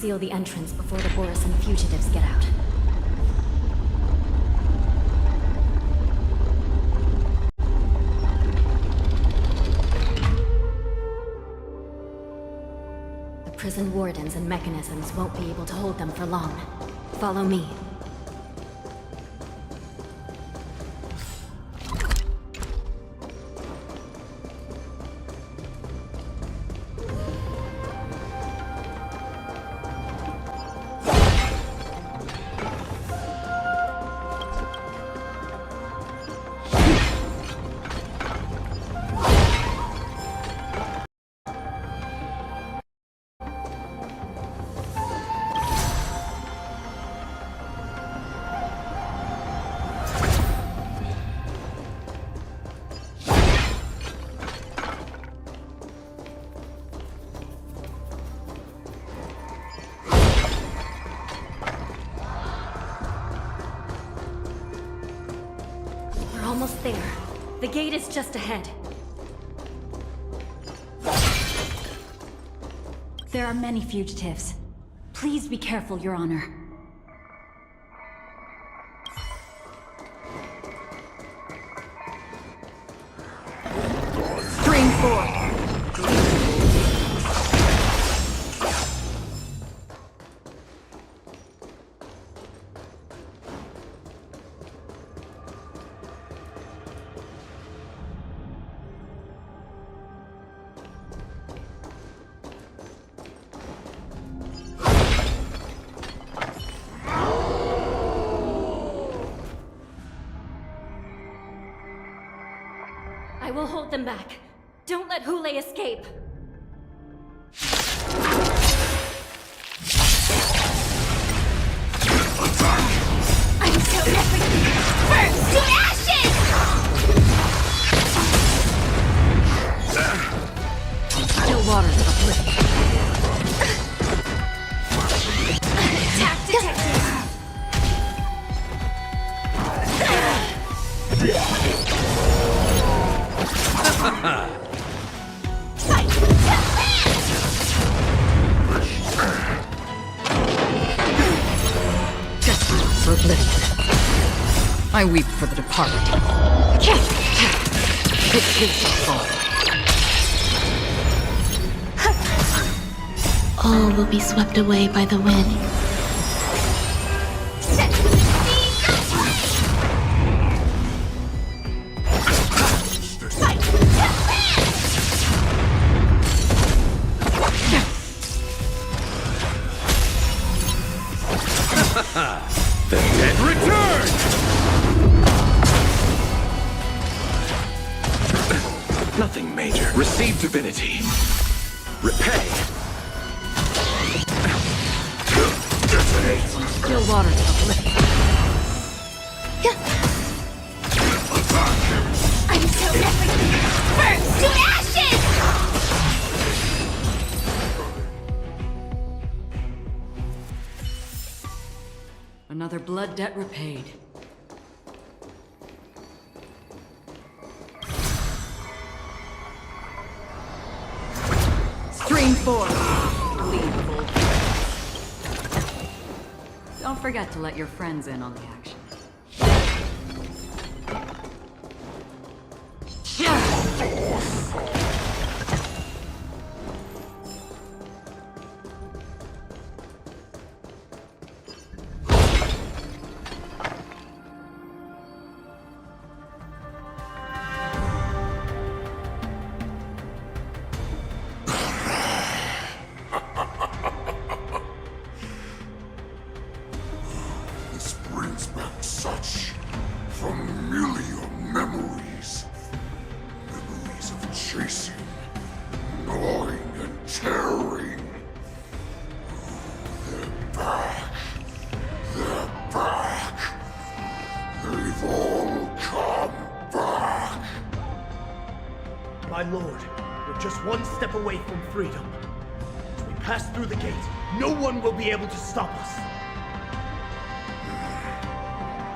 seal the entrance before the Boris and fugitives get out. The prison wardens and mechanisms won't be able to hold them for long. Follow me. Almost there. The gate is just ahead. There are many fugitives. Please be careful, Your Honor. Stream 4. I will hold them back. Don't let Hule escape. I'm so everything. Burn to ashes! Still waters of oblivion. Attack detected. Fight! Desperate for oblivion. I weep for the departed. It is fall. All will be swept away by the wind. The dead return! Nothing major. Receive divinity. Repay. Still waters of oblivion. I'm so everything. Burn to ashes! Another blood debt repaid. Stream 4. Bleed full. Don't forget to let your friends in on the action. This brings back such familiar memories. Memories of chasing, gnawing, and tearing. They're back. They're back. They've all come back. My lord, we're just one step away from freedom. As we pass through the gate, no one will be able to stop us.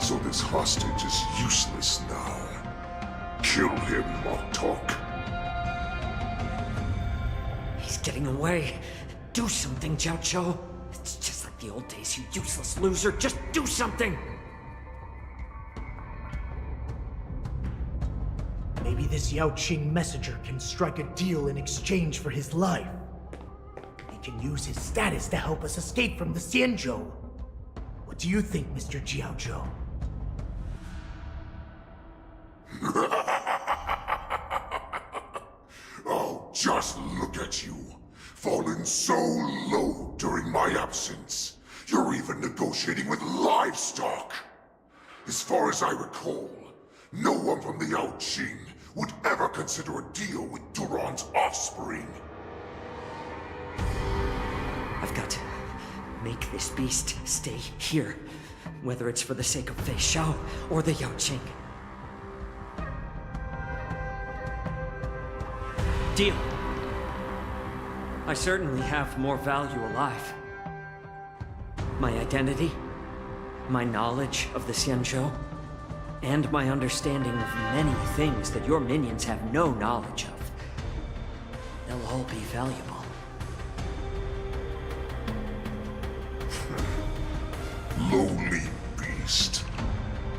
So this hostage is useless now. Kill him, Moktok. He's getting away. Do something, Jiao Cho. It's just like the old days, you useless loser. Just do something! Maybe this Yao Qing messenger can strike a deal in exchange for his life. He can use his status to help us escape from the Xianzhou. What do you think, Mr. Jiaozhou? Oh, just look at you. Fallen so low during my absence. You're even negotiating with livestock. As far as I recall, no one from the Yao Qing would ever consider a deal with Duran's offspring. I've got to make this beast stay here, whether it's for the sake of Fei Xiao or the Yao Qing. Deal. I certainly have more value alive. My identity, my knowledge of the Xianzhou, and my understanding of many things that your minions have no knowledge of. They'll all be valuable. Lowly beast.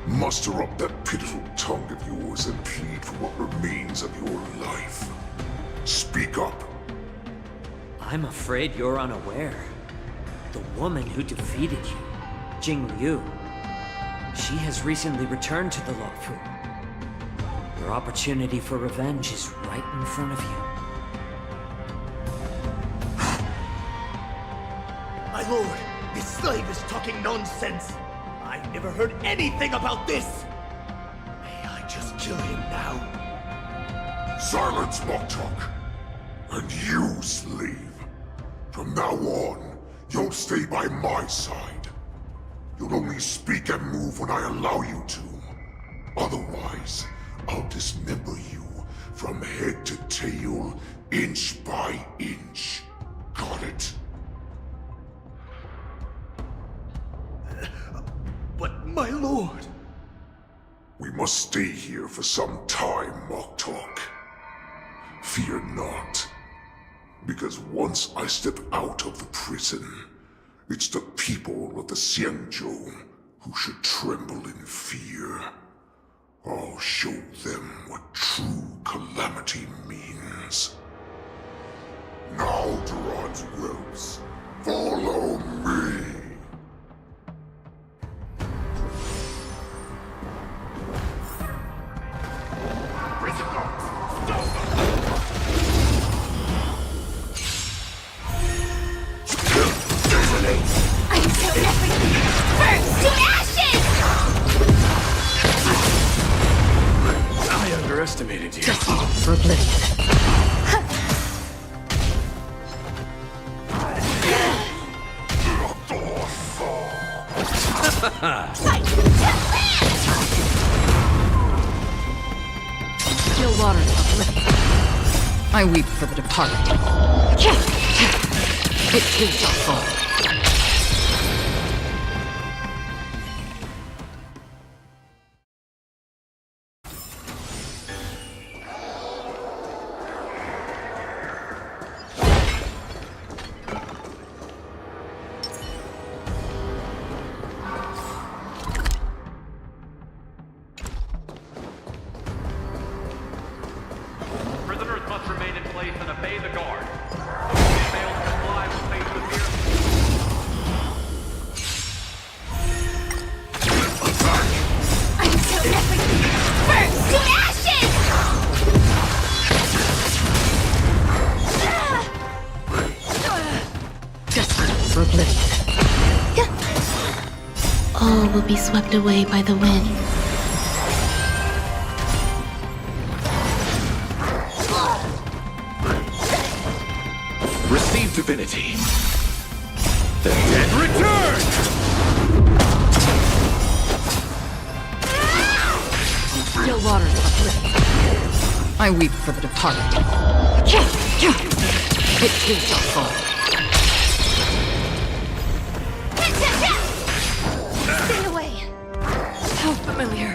Muster up that pitiful tongue of yours and plead for what remains of your life. Speak up. I'm afraid you're unaware. The woman who defeated you, Jing Liu, she has recently returned to the Luofu. Your opportunity for revenge is right in front of you. My lord, this slave is talking nonsense. I've never heard anything about this. May I just kill him now? Silence, Moktok. And you, slave. From now on, you'll stay by my side. You'll only speak and move when I allow you to. Otherwise, I'll dismember you from head to tail, inch by inch. Got it? But my lord... We must stay here for some time, Moktok. Fear not. Because once I step out of the prison, it's the people of the Xianzhou who should tremble in fear. I'll show them what true calamity means. Now, Duran's whelps, follow me! Until everything burns to ashes! I underestimated you. For oblivion. Fight to live! Still waters of oblivion. I weep for the departed. It too shall fall. Prisoners must remain in place and obey the guard. Those who fail to comply will face severe... Until everything burns to ashes! Desperate for oblivion. All will be swept away by the wind. Receive divinity. The dead return! Still waters of oblivion. I weep for the departed. It too shall fall. Stay away! How familiar.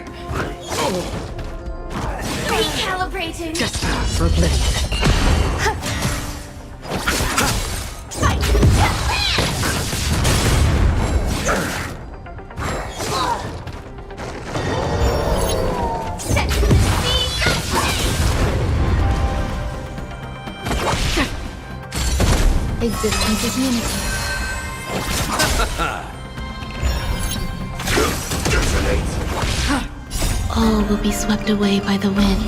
Recalibrating! Desperate for oblivion. Fight to live! Existence is unity. All will be swept away by the wind.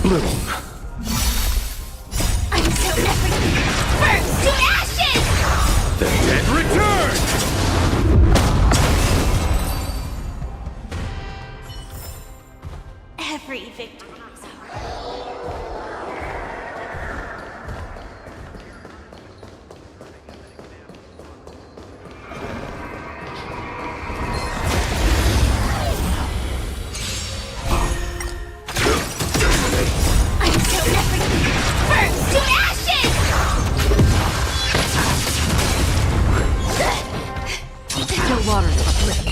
Bloom. I'm so everything! Burn to ashes! The dead return! Every victory is ours. I'm so everything! Burn to ashes! Still waters uplift.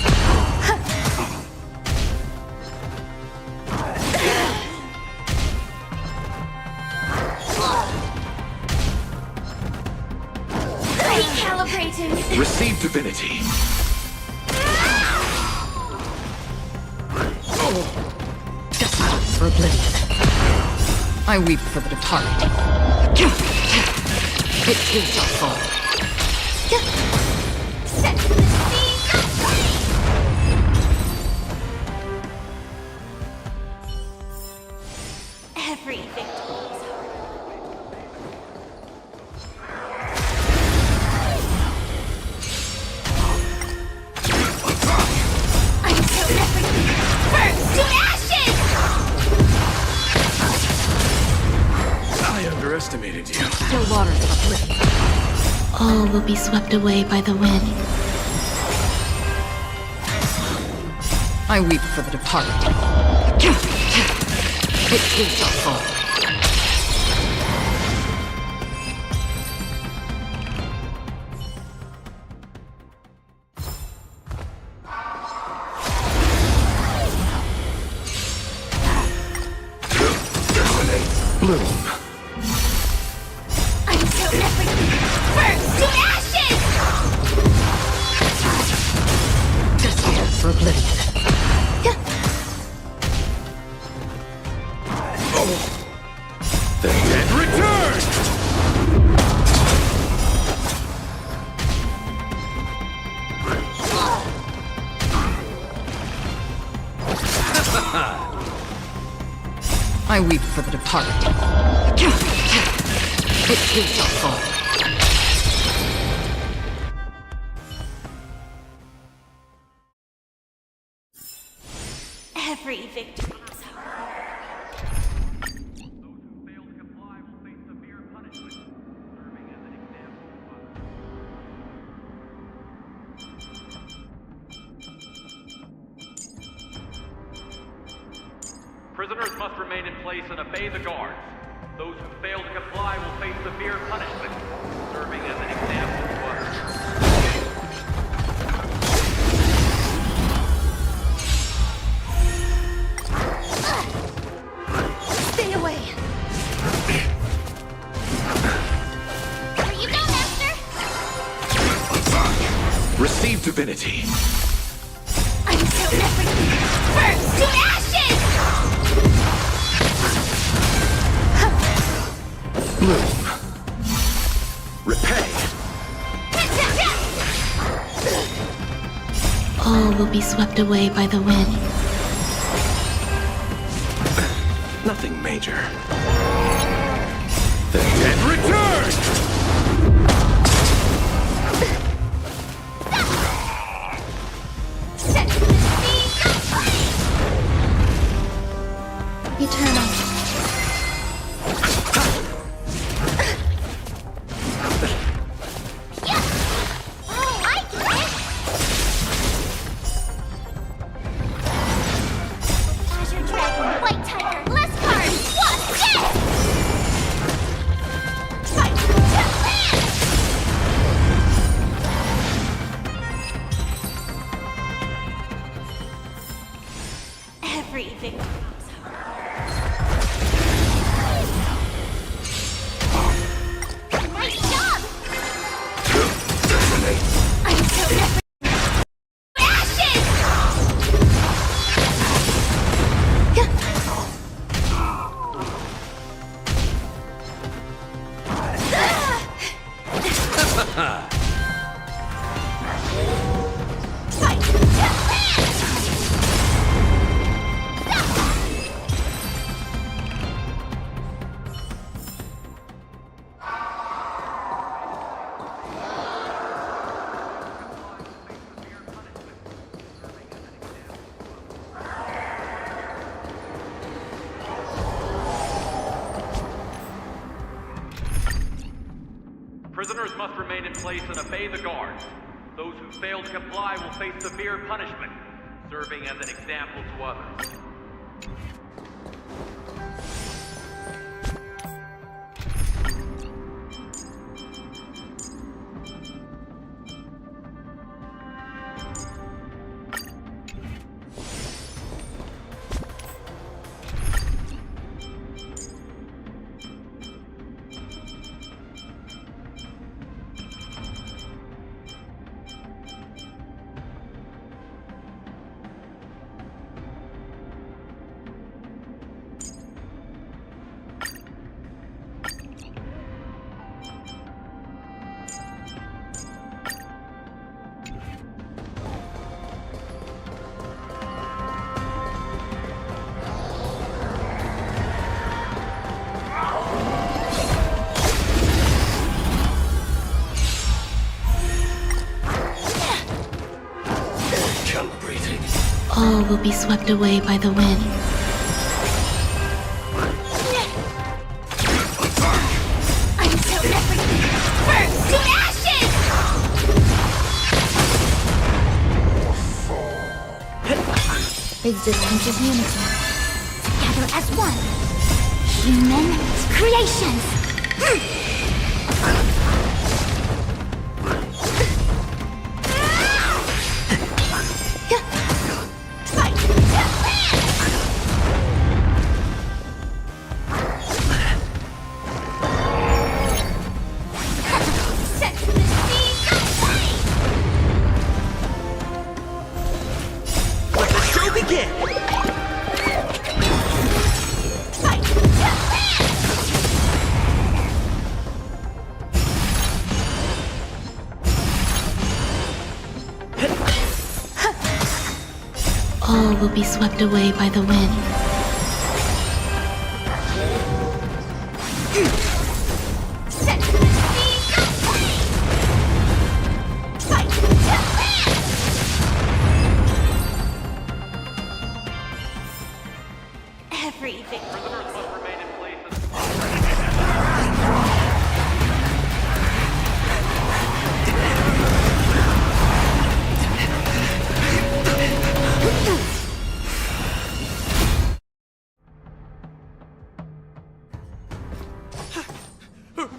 Recalibrating! Receive divinity. Desperate for oblivion. I weep for the departed. It is our fall. Set to the seas of flame! Every victory is ours. I'm so everything! Burn to ashes! I underestimated you. Still waters uplift. All will be swept away by the wind. I weep for the departed. It is our fall. Bloom. I'm so everything! Burn to ashes! Desperate for oblivion. The dead return! I weep for the departed. It is our fall. Every victory is ours. Those who fail to comply will face severe punishment, serving as an example to others. Prisoners must remain in place and obey the guards. Those who fail to comply will face severe punishment, serving as an example to others. Stay away! Here you go, Master! Receive divinity. I'm so everything! Burn to ashes! Bloom. Repay. All will be swept away by the wind. Nothing major. The dead return! Set to the seas of flame! Eternal. Oh, I get it! Azure Dragon, White Tiger, less cards! What's this? Fight to land! Every victory is ours. Nice job! I'm so ashes! Prisoners must remain in place and obey the guards. Those who fail to comply will face severe punishment, serving as an example to others. All will be swept away by the wind. Until everything burns to ashes! Existence is unity. Together as one. Human creations. Fight to live! Set to the seas of flame! Let the show begin! Fight to live! All will be swept away by the wind. Set to the seas of flame! Fight to live! Everything. Prisoners must remain in place and...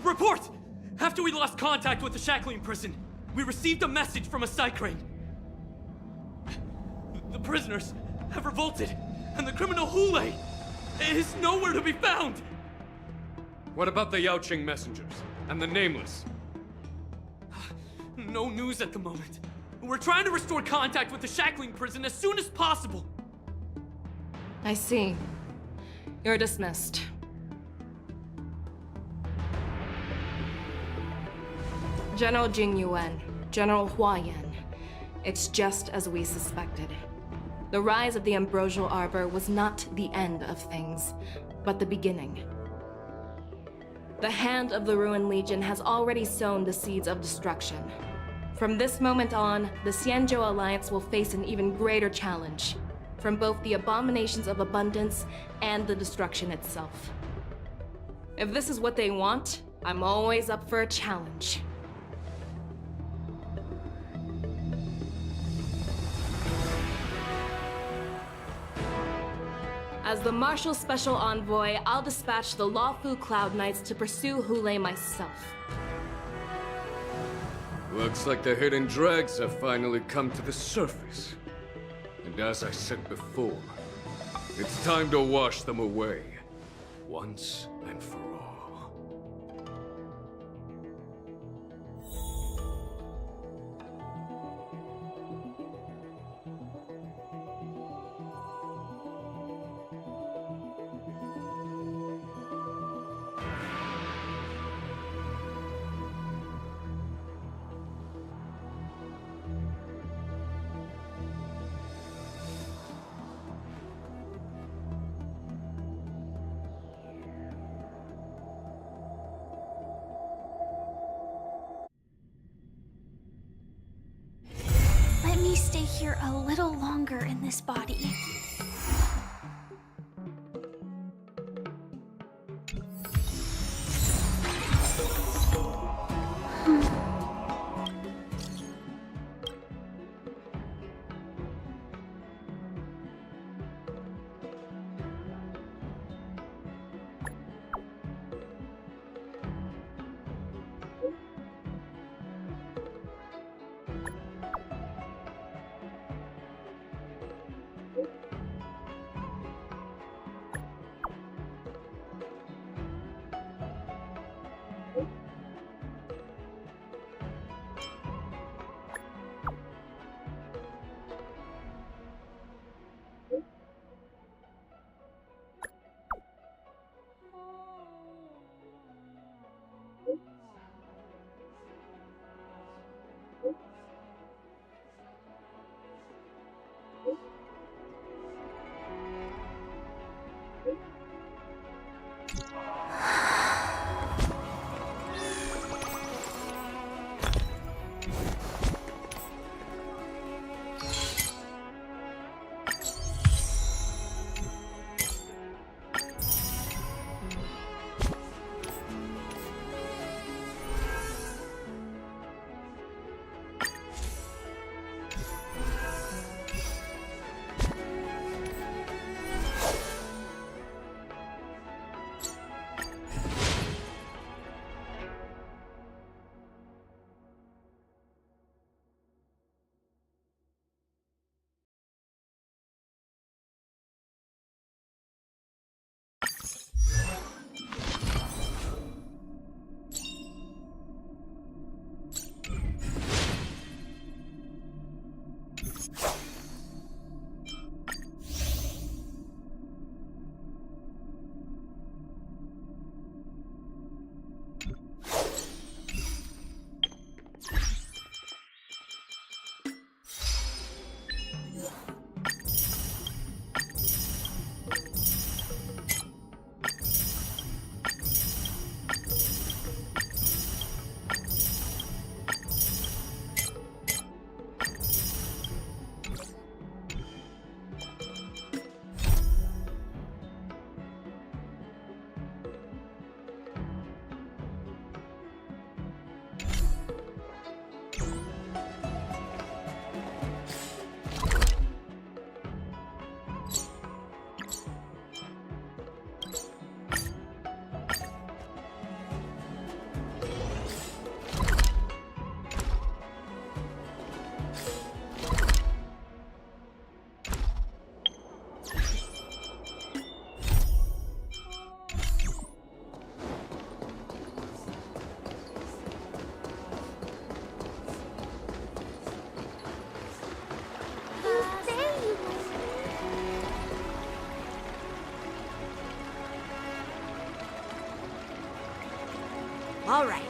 Report! After we lost contact with the shackling prison, we received a message from a Psycrane. The prisoners have revolted, and the criminal Hule is nowhere to be found! What about the Yaoqing messengers and the Nameless? No news at the moment. We're trying to restore contact with the shackling prison as soon as possible. I see. You're dismissed. General Jing Yuan, General Hua Yan. It's just as we suspected. The rise of the Ambrosial Arbor was not the end of things, but the beginning. The hand of the Ruined Legion has already sown the seeds of destruction. From this moment on, the Xianzhou Alliance will face an even greater challenge, from both the abominations of abundance and the destruction itself. If this is what they want, I'm always up for a challenge. As the Marshal Special Envoy, I'll dispatch the Lawfu Cloud Knights to pursue Hule myself. Looks like the hidden dregs have finally come to the surface. And as I said before, it's time to wash them away, once and for all. Let me stay here a little longer in this body. All right.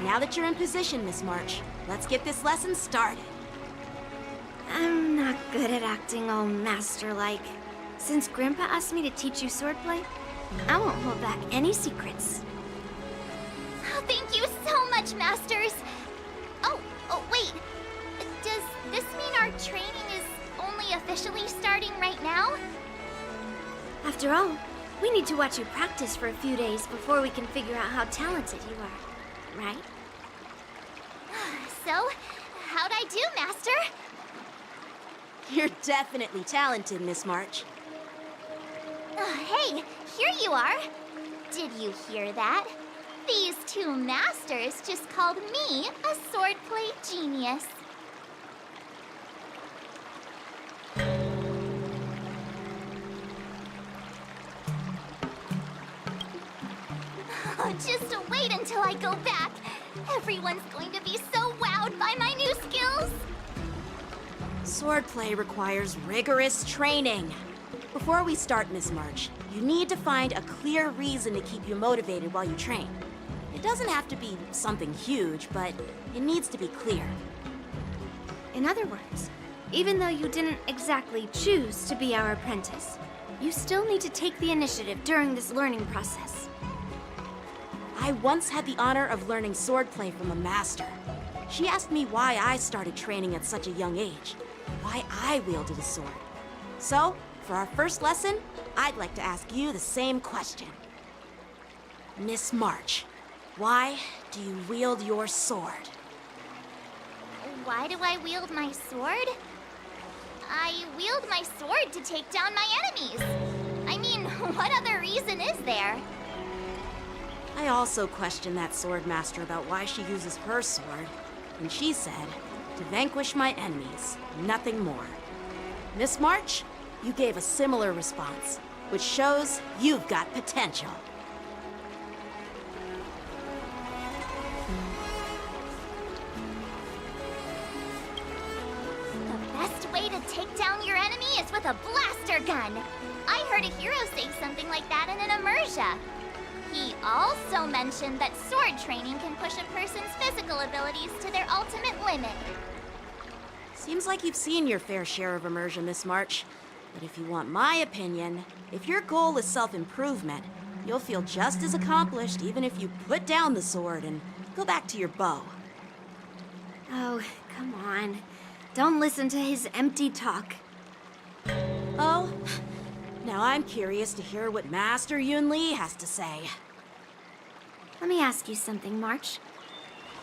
Now that you're in position, Miss March, let's get this lesson started. I'm not good at acting all master-like. Since Grandpa asked me to teach you swordplay, I won't hold back any secrets. Oh, thank you so much, Masters! Oh, wait. Does this mean our training is only officially starting right now? After all, we need to watch you practice for a few days before we can figure out how talented you are, right? So, how'd I do, Master? You're definitely talented, Miss March. Hey, here you are. Did you hear that? These two masters just called me a swordplay genius. Oh, just wait until I go back. Everyone's going to be so wowed by my new skills. Swordplay requires rigorous training. Before we start, Miss March, you need to find a clear reason to keep you motivated while you train. It doesn't have to be something huge, but it needs to be clear. In other words, even though you didn't exactly choose to be our apprentice, you still need to take the initiative during this learning process. I once had the honor of learning swordplay from a master. She asked me why I started training at such a young age, why I wielded a sword. So, for our first lesson, I'd like to ask you the same question. Miss March, why do you wield your sword? Why do I wield my sword? I wield my sword to take down my enemies. I mean, what other reason is there? I also questioned that sword master about why she uses her sword, and she said, to vanquish my enemies, nothing more. Miss March, you gave a similar response, which shows you've got potential. The best way to take down your enemy is with a blaster gun. I heard a hero say something like that in an immersion. He also mentioned that sword training can push a person's physical abilities to their ultimate limit. Seems like you've seen your fair share of immersion, Miss March. But if you want my opinion, if your goal is self-improvement, you'll feel just as accomplished even if you put down the sword and go back to your bow. Oh, come on. Don't listen to his empty talk. Oh, now I'm curious to hear what Master Yunli has to say. Let me ask you something, March.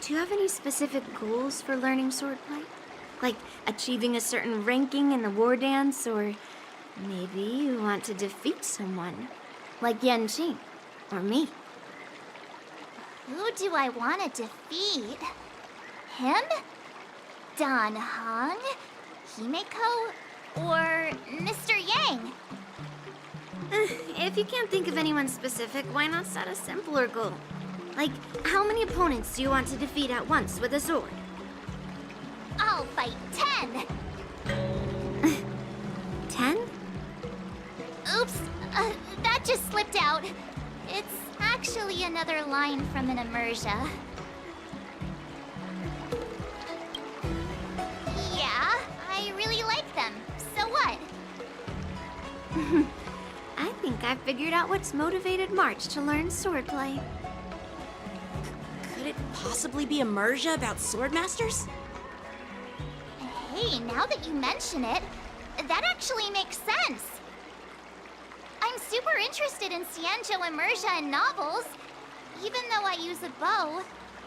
Do you have any specific goals for learning swordplay? Like achieving a certain ranking in the war dance, or maybe you want to defeat someone, like Yan Qing, or me. Who do I want to defeat? Him? Dan Heng? Himeko? Or Mr. Yang? If you can't think of anyone specific, why not set a simpler goal? Like, how many opponents do you want to defeat at once with a sword? I'll fight 10! 10? Oops, that just slipped out. It's actually another line from an immersion. Yeah, I really like them. So what? I think I figured out what's motivated March to learn swordplay. Could it possibly be immersion about swordmasters? Hey, now that you mention it, that actually makes sense. I'm super interested in Xianzhou immersion and novels. Even though I use a bow,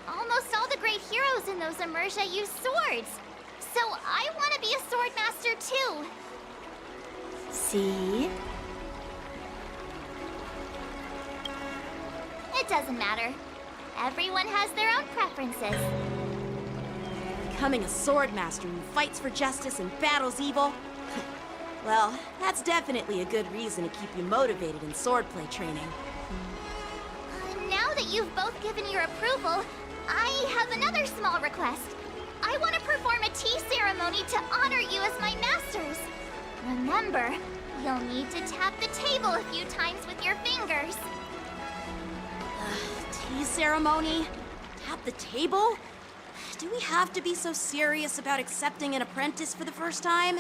almost all the great heroes in those immersion use swords. So I want to be a swordmaster too. See? It doesn't matter. Everyone has their own preferences. Becoming a swordmaster who fights for justice and battles evil? Well, that's definitely a good reason to keep you motivated in swordplay training. Now that you've both given your approval, I have another small request. I want to perform a tea ceremony to honor you as my masters. Remember, you'll need to tap the table a few times with your fingers. Tea ceremony? the table? Do we have to be so serious about accepting an apprentice for the first time?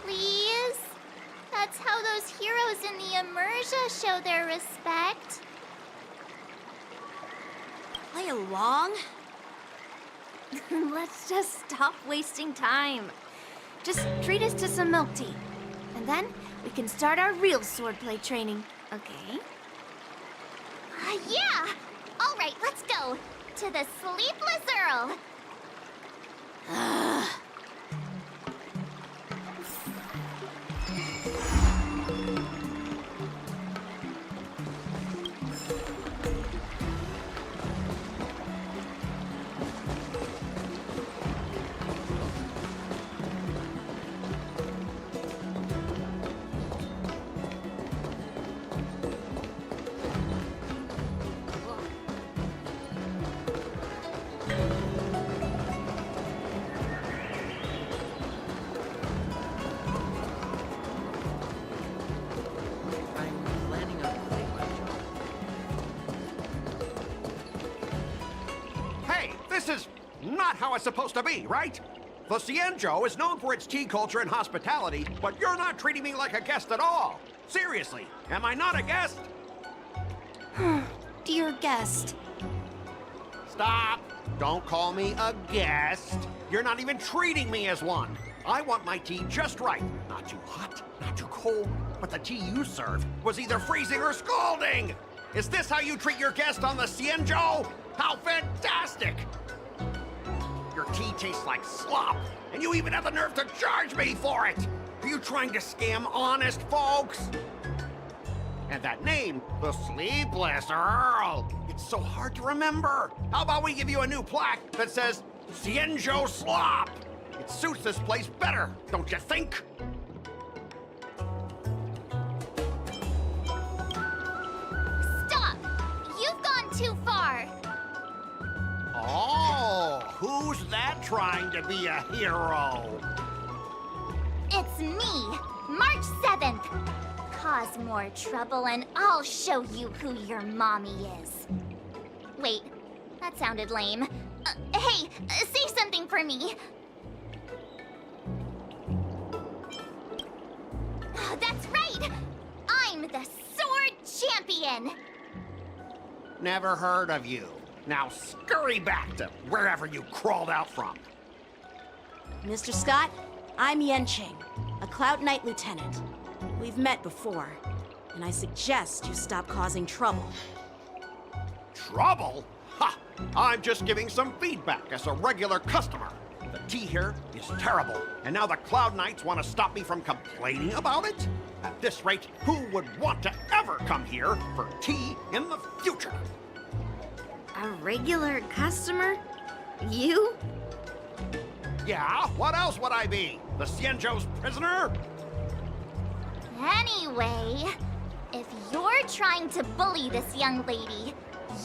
Please? That's how those heroes in the Immersia show their respect. Play along? Let's just stop wasting time. Just treat us to some milk tea. And then we can start our real swordplay training, okay? Yeah! All right, let's go. To the Sleepless Earl. This is not how it's supposed to be, right? The Xianzhou is known for its tea culture and hospitality, but you're not treating me like a guest at all. Seriously, am I not a guest? Dear guest. Stop! Don't call me a guest. You're not even treating me as one. I want my tea just right. Not too hot, not too cold, but the tea you served was either freezing or scalding. Is this how you treat your guest on the Xianzhou? How fantastic! Your tea tastes like slop, and you even have the nerve to charge me for it! Are you trying to scam honest folks? And that name, the Sleepless Earl, it's so hard to remember. How about we give you a new plaque that says, Xianzhou Slop? It suits this place better, don't you think? Stop! You've gone too far. Oh, who's that trying to be a hero? It's me, March 7th. Cause more trouble and I'll show you who your mommy is. Wait, that sounded lame. Hey, say something for me. That's right! I'm the Sword Champion! Never heard of you. Now scurry back to wherever you crawled out from. Mr. Scott, I'm Yenching, a Cloud Knight Lieutenant. We've met before, and I suggest you stop causing trouble. Trouble? Ha! I'm just giving some feedback as a regular customer. The tea here is terrible, and now the Cloud Knights want to stop me from complaining about it? At this rate, who would want to ever come here for tea in the future? A regular customer? You? Yeah, what else would I be? The Xianzhou's prisoner? Anyway, if you're trying to bully this young lady,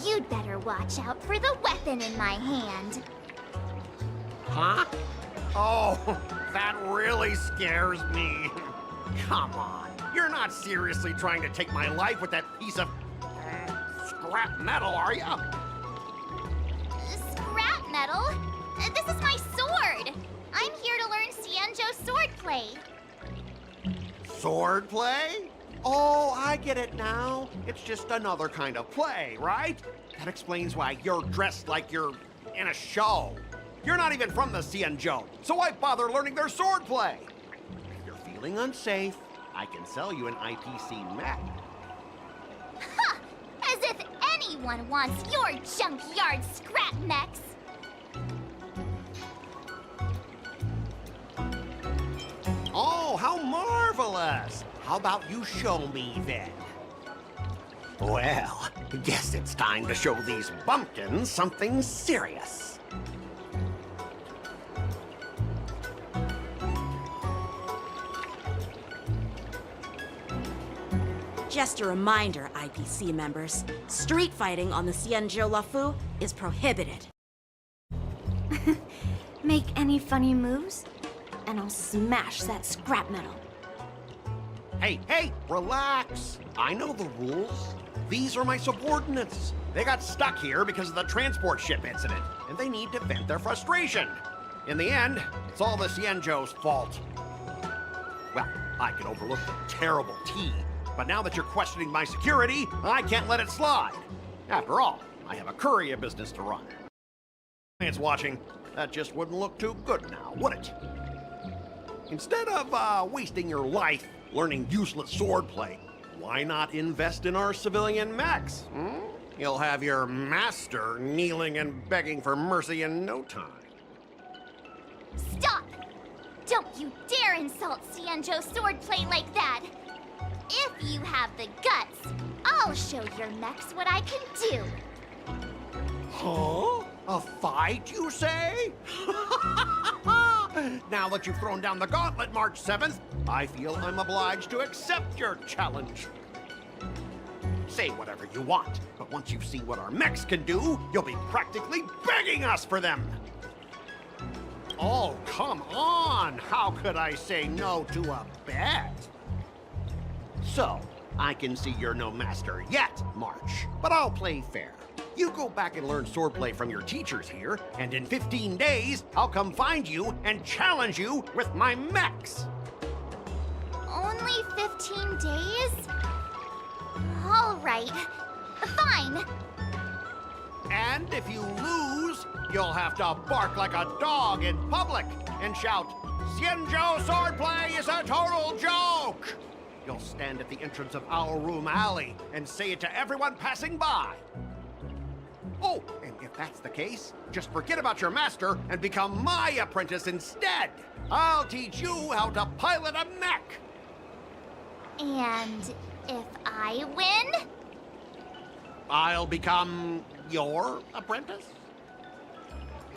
you'd better watch out for the weapon in my hand. Huh? Oh, that really scares me. Come on, you're not seriously trying to take my life with that piece of scrap metal, are you? Scrap metal? This is my sword! I'm here to learn Xianzhou swordplay. Swordplay? Oh, I get it now. It's just another kind of play, right? That explains why you're dressed like you're in a show. You're not even from the Xianzhou, so why bother learning their swordplay? If you're feeling unsafe, I can sell you an IPC mech. Ha! As if anyone wants your junkyard scrap mechs! Oh, how marvelous! How about you show me then? Well, guess it's time to show these bumpkins something serious. Just a reminder, IPC members, street fighting on the Xianzhou Lafu is prohibited. Make any funny moves, and I'll smash that scrap metal. Hey, relax! I know the rules. These are my subordinates. They got stuck here because of the transport ship incident, and they need to vent their frustration. In the end, it's all the Xianzhou's fault. Well, I can overlook the terrible T, but now that you're questioning my security, I can't let it slide. After all, I have a courier business to run. It's watching. That just wouldn't look too good now, would it? Instead of wasting your life learning useless swordplay, why not invest in our civilian mechs? You'll have your master kneeling and begging for mercy in no time. Stop! Don't you dare insult Xianzhou swordplay like that! If you have the guts, I'll show your mechs what I can do! Huh? A fight, you say? Now that you've thrown down the gauntlet, March 7th, I feel I'm obliged to accept your challenge. Say whatever you want, but once you've seen what our mechs can do, you'll be practically begging us for them! Oh, come on! How could I say no to a bet? So, I can see you're no master yet, March, but I'll play fair. You go back and learn swordplay from your teachers here, and in 15 days, I'll come find you and challenge you with my mechs! Only 15 days? All right. Fine. And if you lose, you'll have to bark like a dog in public and shout, "Xianzhou swordplay is a total joke!" You'll stand at the entrance of Owl Room Alley and say it to everyone passing by. Oh, and if that's the case, just forget about your master and become my apprentice instead. I'll teach you how to pilot a mech. And if I win? I'll become your apprentice?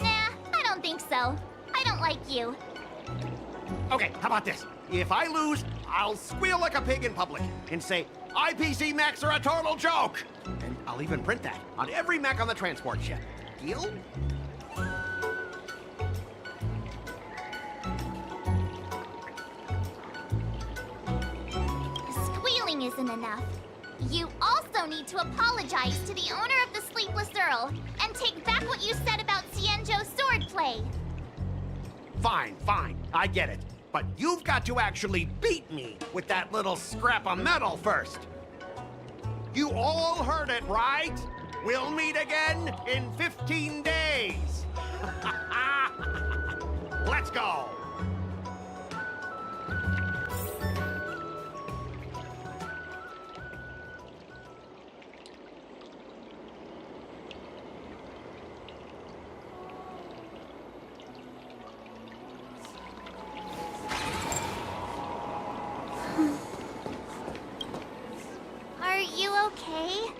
Nah, I don't think so. I don't like you. Okay, how about this? If I lose, I'll squeal like a pig in public and say, IPC mechs are a total joke! And I'll even print that on every mech on the transport ship. Deal? Squealing isn't enough. You also need to apologize to the owner of the Sleepless Earl and take back what you said about Xianzhou swordplay. Fine, fine, I get it. But you've got to actually beat me with that little scrap of metal first. You all heard it, right? We'll meet again in 15 days. Let's go. Are you okay?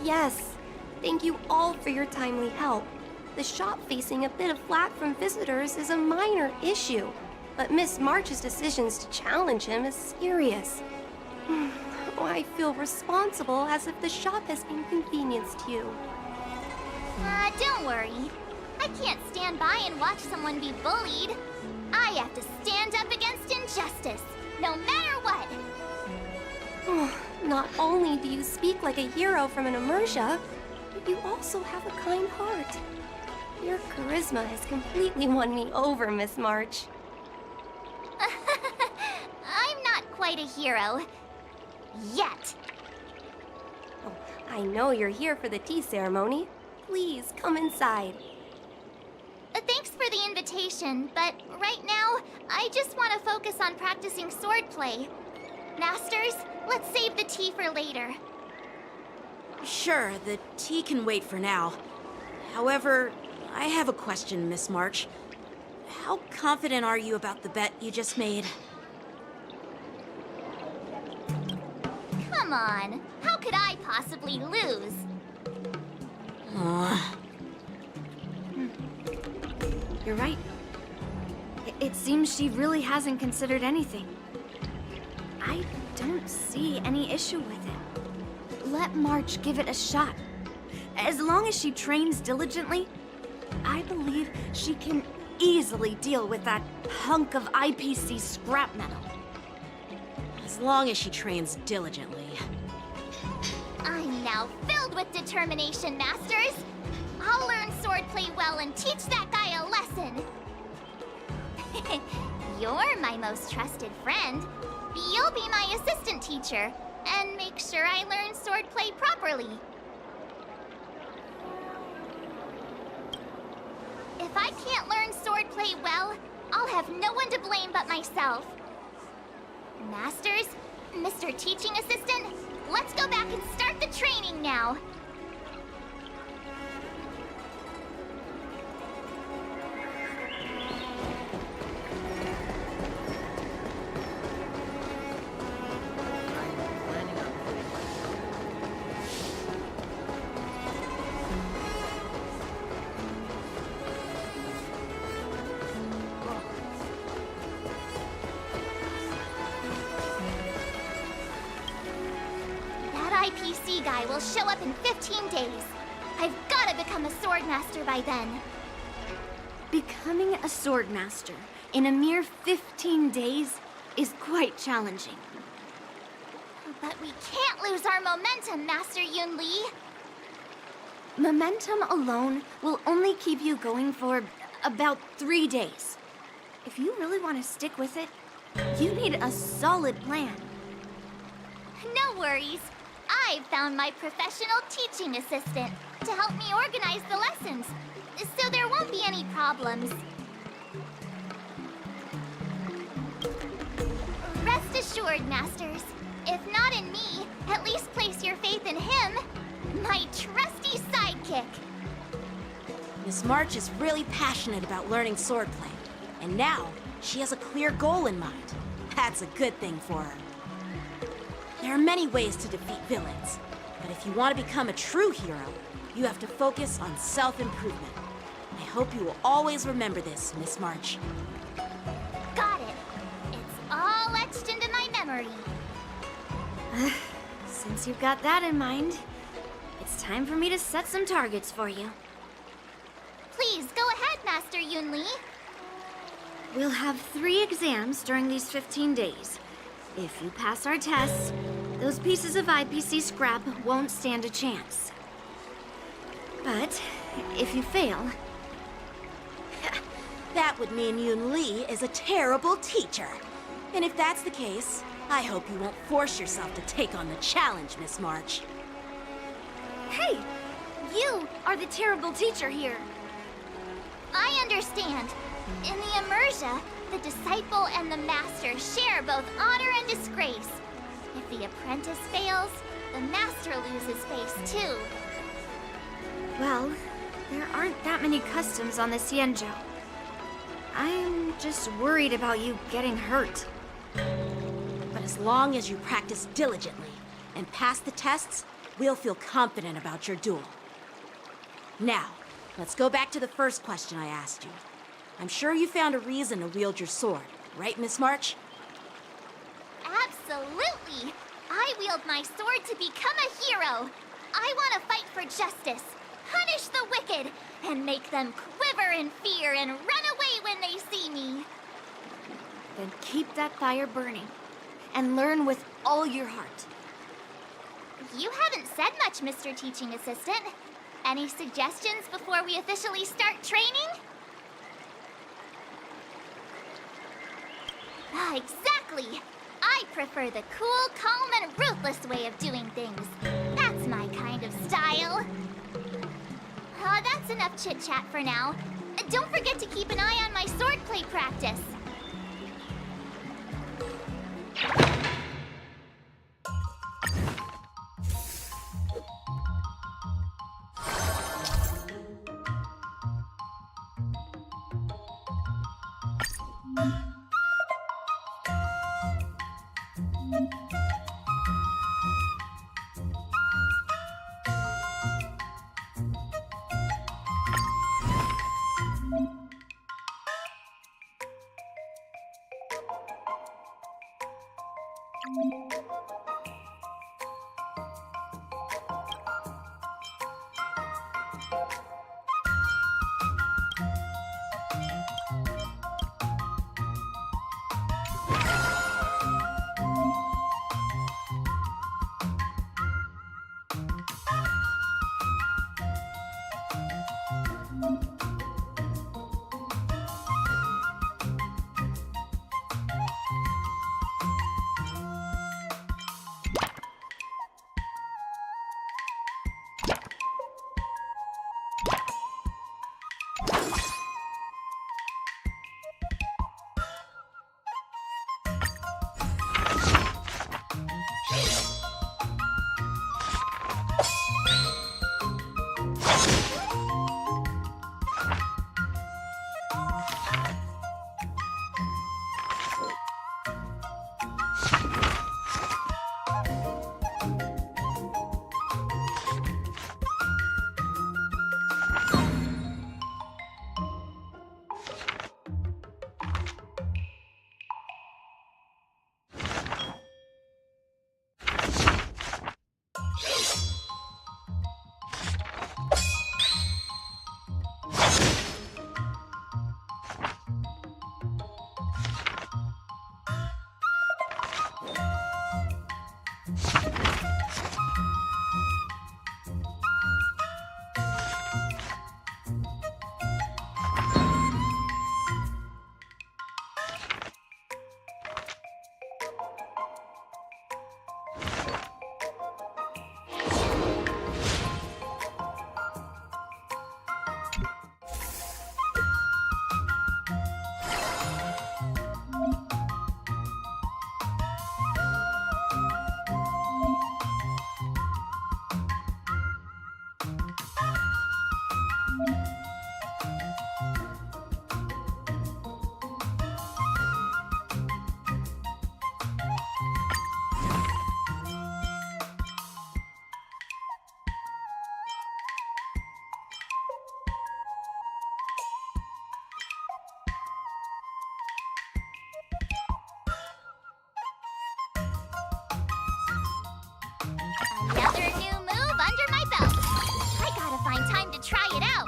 Yes. Thank you all for your timely help. The shop facing a bit of flack from visitors is a minor issue, but Miss March's decisions to challenge him is serious. I feel responsible as if the shop has inconvenienced you. Don't worry. I can't stand by and watch someone be bullied. I have to stand up against injustice, no matter what. Not only do you speak like a hero from an immersia, but you also have a kind heart. Your charisma has completely won me over, Miss March. I'm not quite a hero. Yet. Oh, I know you're here for the tea ceremony. Please, come inside. Thanks for the invitation, but right now, I just want to focus on practicing swordplay. Masters, let's save the tea for later. Sure, the tea can wait for now. However, I have a question, Miss March. How confident are you about the bet you just made? Come on, how could I possibly lose? You're right. It seems she really hasn't considered anything. I don't see any issue with it. Let March give it a shot. As long as she trains diligently, I believe she can easily deal with that hunk of IPC scrap metal. As long as she trains diligently. I'm now filled with determination, Masters! I'll learn swordplay well and teach that guy a lesson! You're my most trusted friend. You'll be my assistant teacher, and make sure I learn swordplay properly. If I can't learn swordplay well, I'll have no one to blame but myself. Masters, Mr. Teaching Assistant, let's go back and start the training now. IPC guy will show up in 15 days. I've gotta become a swordmaster by then. Becoming a swordmaster in a mere 15 days is quite challenging. But we can't lose our momentum, Master Yun Li. Momentum alone will only keep you going for about 3 days. If you really want to stick with it, you need a solid plan. No worries. I've found my professional teaching assistant to help me organize the lessons, so there won't be any problems. Rest assured, Masters. If not in me, at least place your faith in him, my trusty sidekick. Miss March is really passionate about learning swordplay, and now she has a clear goal in mind. That's a good thing for her. There are many ways to defeat villains, but if you want to become a true hero, you have to focus on self-improvement. I hope you will always remember this, Miss March. Got it. It's all etched into my memory. Since you've got that in mind, it's time for me to set some targets for you. Please, go ahead, Master Yun Li. We'll have 3 exams during these 15 days. If you pass our tests, those pieces of IPC scrap won't stand a chance. But if you fail... That would mean Yun Li is a terrible teacher. And if that's the case, I hope you won't force yourself to take on the challenge, Miss March. Hey! You are the terrible teacher here. I understand. In the Immersia, the disciple and the master share both honor and disgrace. If the apprentice fails, the master loses face too. Well, there aren't that many customs on the Xianzhou. I'm just worried about you getting hurt. But as long as you practice diligently and pass the tests, we'll feel confident about your duel. Now, let's go back to the first question I asked you. I'm sure you found a reason to wield your sword, right, Miss March? Absolutely! I wield my sword to become a hero! I want to fight for justice, punish the wicked, and make them quiver in fear and run away when they see me! Then keep that fire burning, and learn with all your heart. You haven't said much, Mr. Teaching Assistant. Any suggestions before we officially start training? Exactly! I prefer the cool, calm, and ruthless way of doing things. That's my kind of style. That's enough chit-chat for now. Don't forget to keep an eye on my swordplay practice. to try it out.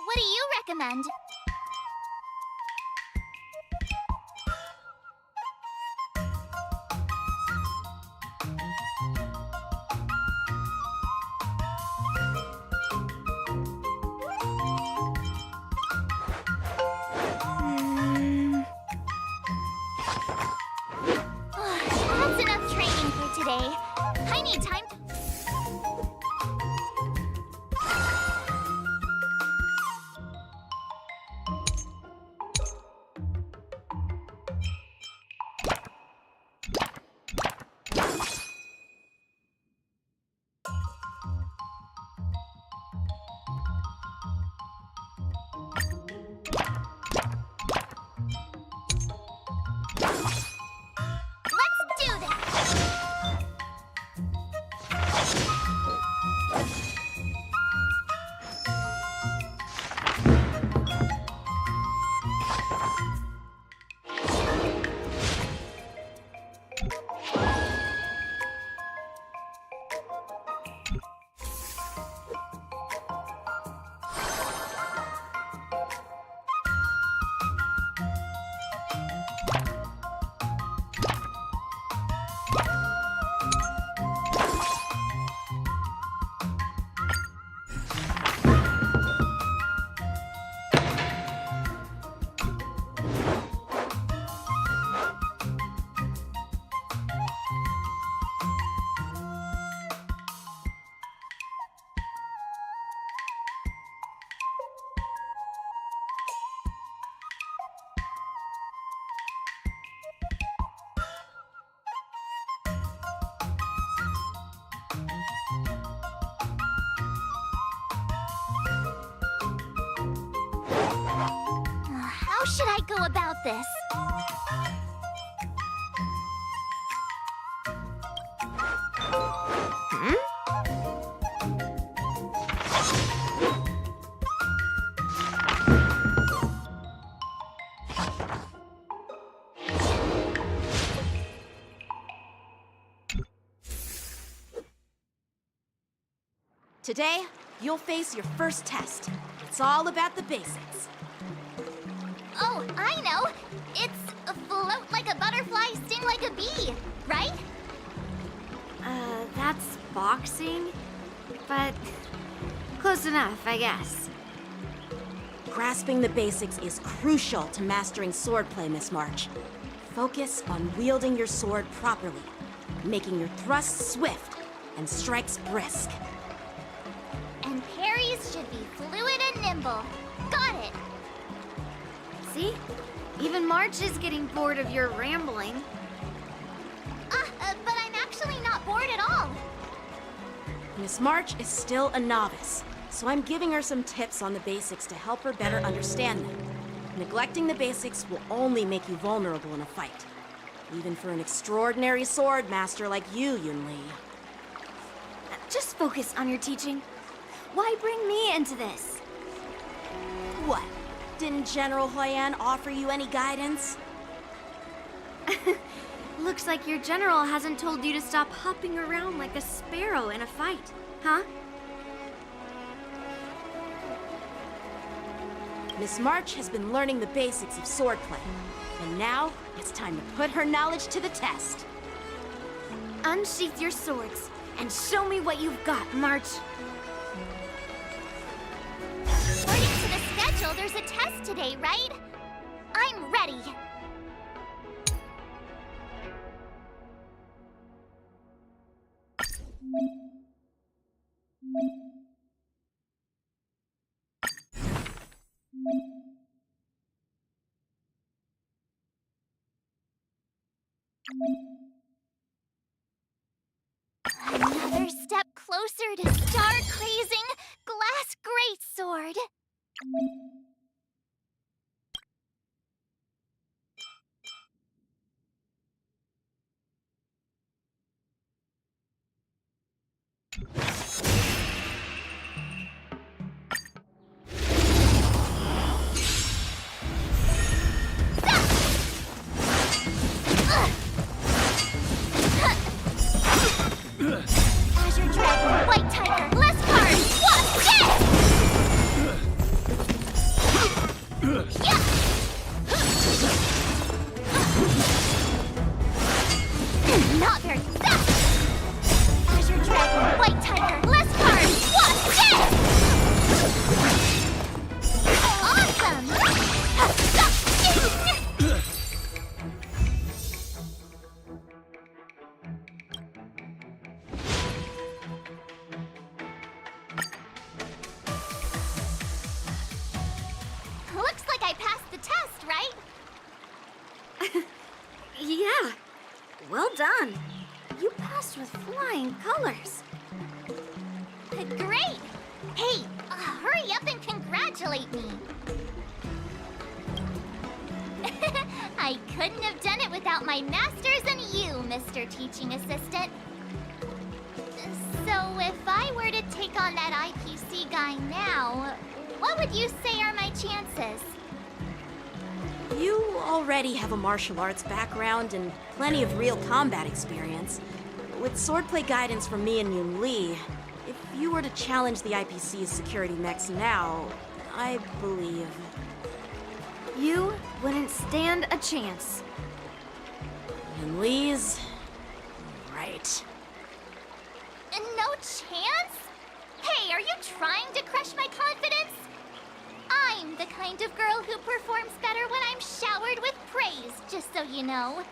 What do you recommend? That's enough training for today. I need time to... Let's do this! How should I go about this? Today, you'll face your first test. It's all about the basics. Oh, I know! It's float like a butterfly, sting like a bee, right? That's boxing? But close enough, I guess. Grasping the basics is crucial to mastering swordplay, Miss March. Focus on wielding your sword properly, making your thrusts swift and strikes brisk. And parries should be fluid and nimble. Got it! See? Even March is getting bored of your rambling. But I'm actually not bored at all. Miss March is still a novice, so I'm giving her some tips on the basics to help her better understand them. Neglecting the basics will only make you vulnerable in a fight. Even for an extraordinary sword master like you, Yunli. just focus on your teaching. Why bring me into this? What? Didn't General Huayan offer you any guidance? Looks like your general hasn't told you to stop hopping around like a sparrow in a fight, huh? Miss March has been learning the basics of swordplay, and now it's time to put her knowledge to the test. Unsheath your swords and show me what you've got, March. According to the schedule, there's a test today, right? I'm ready. Another step closer to star-crazing glass greatsword. Azure Dragon, White Tiger, less cards! What? Yes! Yeah! Not very fast! Azure Dragon, White Tiger, less cards! What? Yes! Awesome! Looks like I passed the test, right? Yeah, well done. You passed with flying colors. Great! Hey, hurry up and congratulate me. I couldn't have done it without my masters and you, Mr. Teaching Assistant. So if I were to take on that IPC guy now, what would you say are my chances? You already have a martial arts background and plenty of real combat experience. With swordplay guidance from me and Yoon Lee, if you were to challenge the IPC's security mechs now, I believe... You wouldn't stand a chance. Yoon Lee's... right. No chance? Hey, are you trying to crush my confidence? I'm the kind of girl who performs better when I'm showered with praise, just so you know.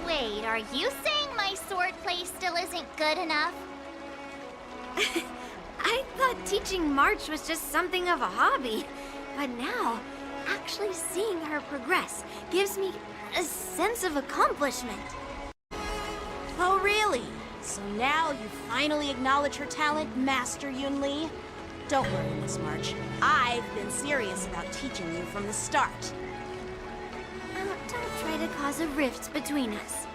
Wait, are you saying my swordplay still isn't good enough? I thought teaching March was just something of a hobby, but now, actually seeing her progress gives me a sense of accomplishment. Oh, really? So now you finally acknowledge her talent, Master Yoon Lee? Don't worry, Miss March. I've been serious about teaching you from the start. Don't try to cause a rift between us.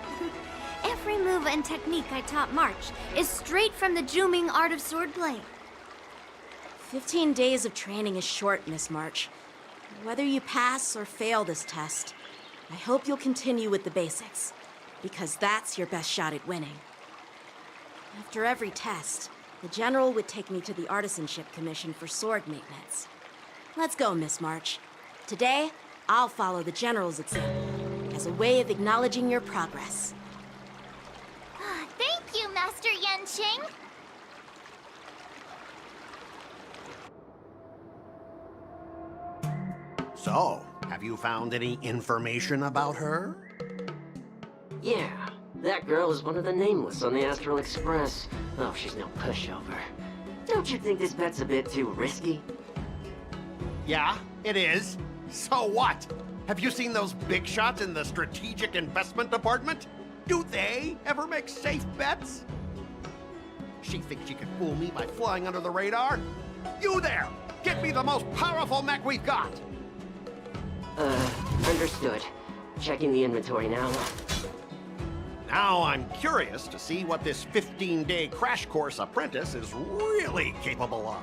Every move and technique I taught March is straight from the Juming art of swordplay. 15 days of training is short, Miss March. Whether you pass or fail this test, I hope you'll continue with the basics, because that's your best shot at winning. After every test, the General would take me to the Artisanship Commission for sword maintenance. Let's go, Miss March. Today, I'll follow the General's example as a way of acknowledging your progress. Thank you, Master Yanqing. So, have you found any information about her? Yeah, that girl is one of the nameless on the Astral Express. Oh, she's no pushover. Don't you think this bet's a bit too risky? Yeah, it is. So what? Have you seen those big shots in the Strategic Investment Department? Do they ever make safe bets? She thinks she can fool me by flying under the radar? You there! Get me the most powerful mech we've got! Understood. Checking the inventory now. Now I'm curious to see what this 15-day crash course apprentice is really capable of.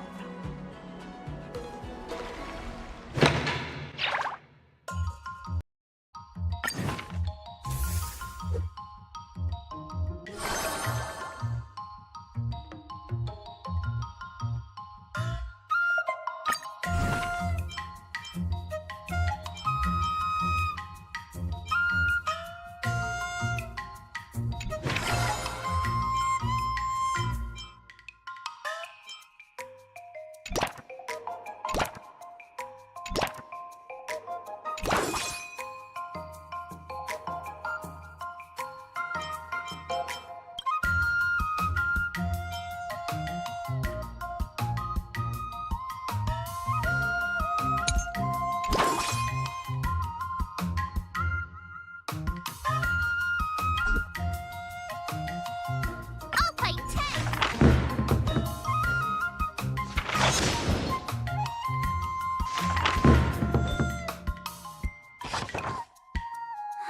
I'll fight 10!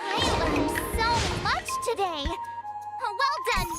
I learned so much today! Well done!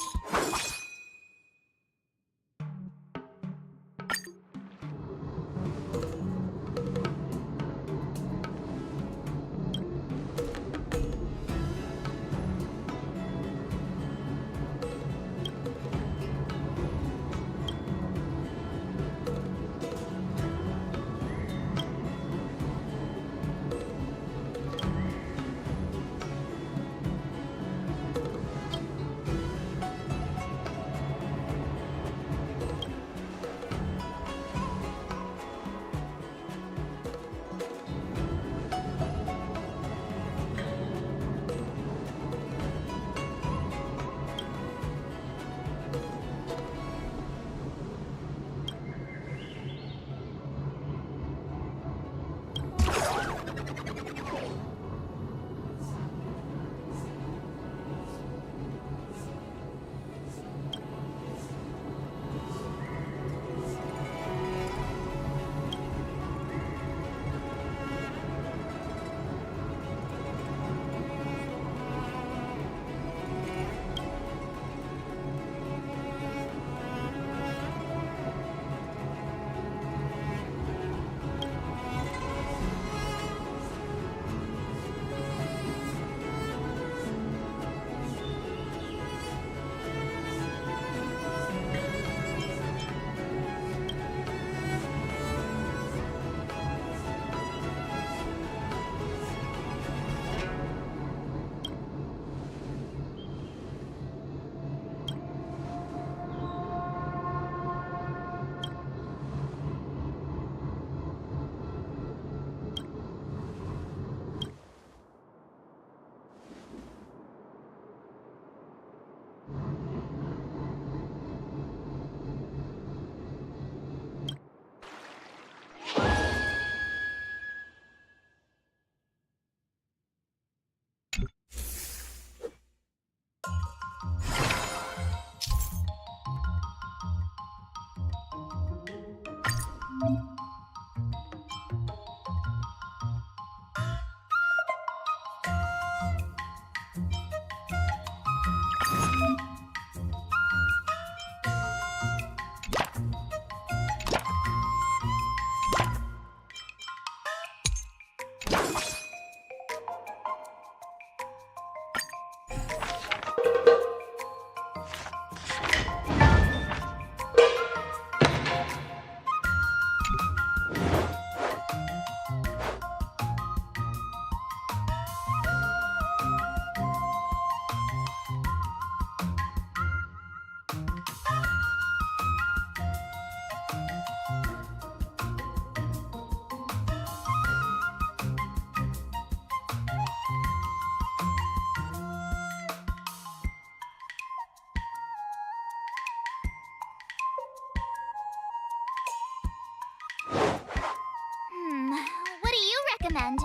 What do you recommend?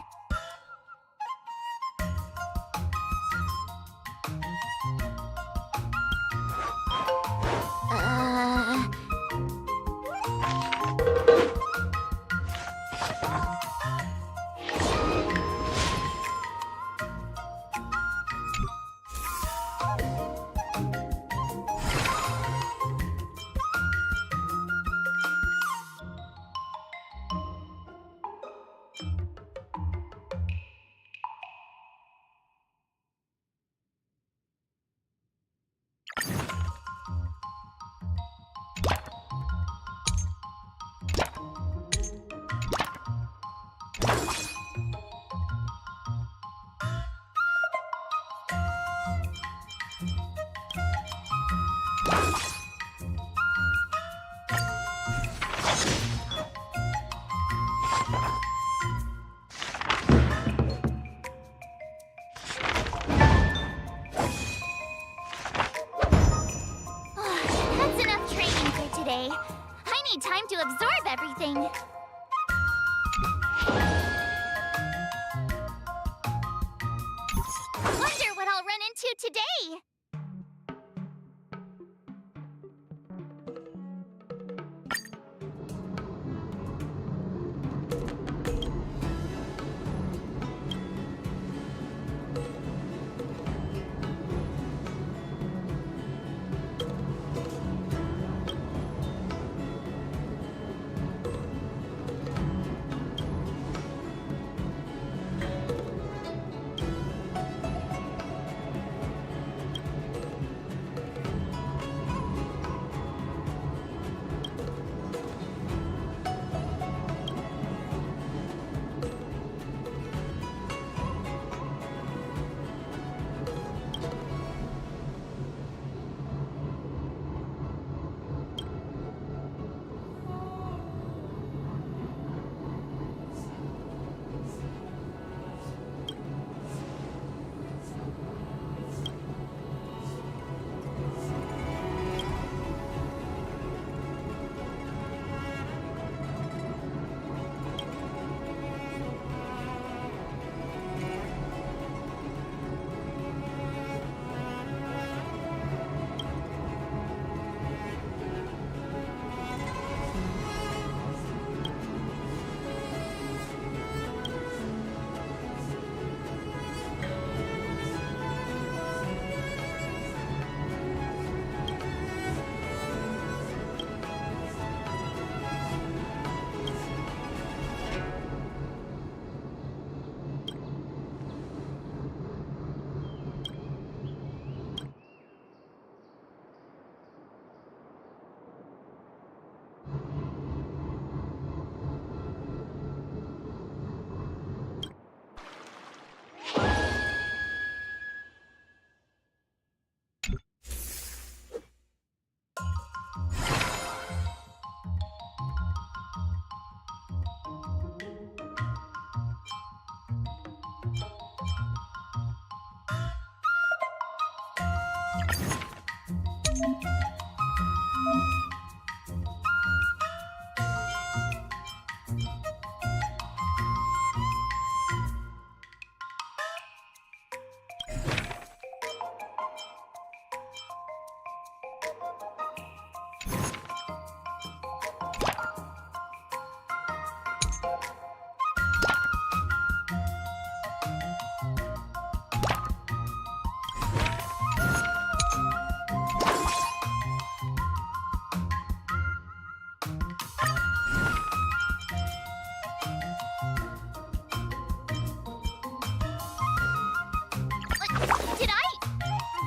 Did I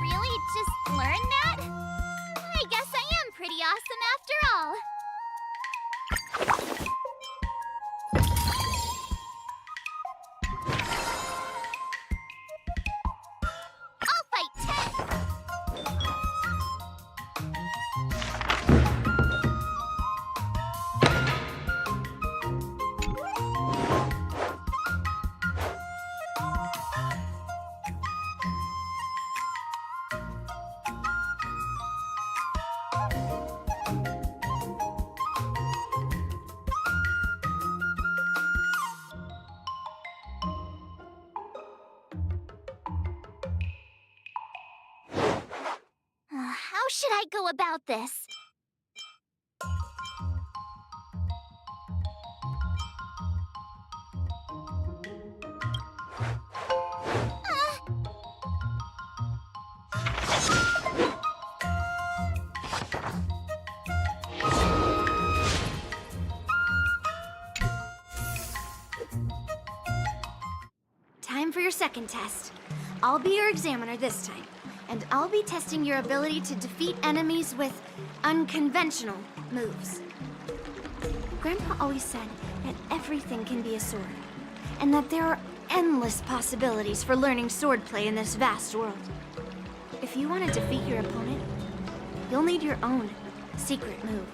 really just learn that? I guess I am pretty awesome after all. I'll fight 10! How should I go about this? Time for your second test. I'll be your examiner this time, and I'll be testing your ability to defeat enemies with unconventional moves. Grandpa always said that everything can be a sword, and that there are endless possibilities for learning swordplay in this vast world. If you want to defeat your opponent, you'll need your own secret move.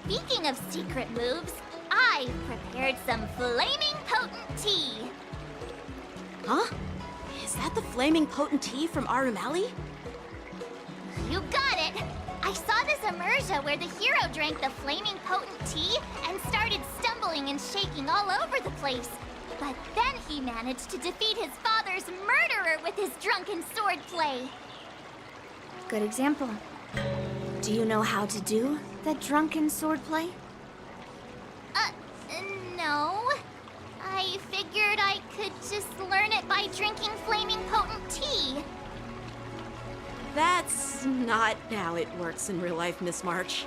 Speaking of secret moves, I've prepared some flaming potent tea. Huh? Is that the flaming potent tea from Arumali? You got it! I saw this immersion where the hero drank the flaming potent tea and started stumbling and shaking all over the place. But then he managed to defeat his father's murderer with his drunken swordplay. Good example. Do you know how to do the drunken swordplay? No. I figured I could just learn it by drinking flaming potent tea. That's not how it works in real life, Miss March.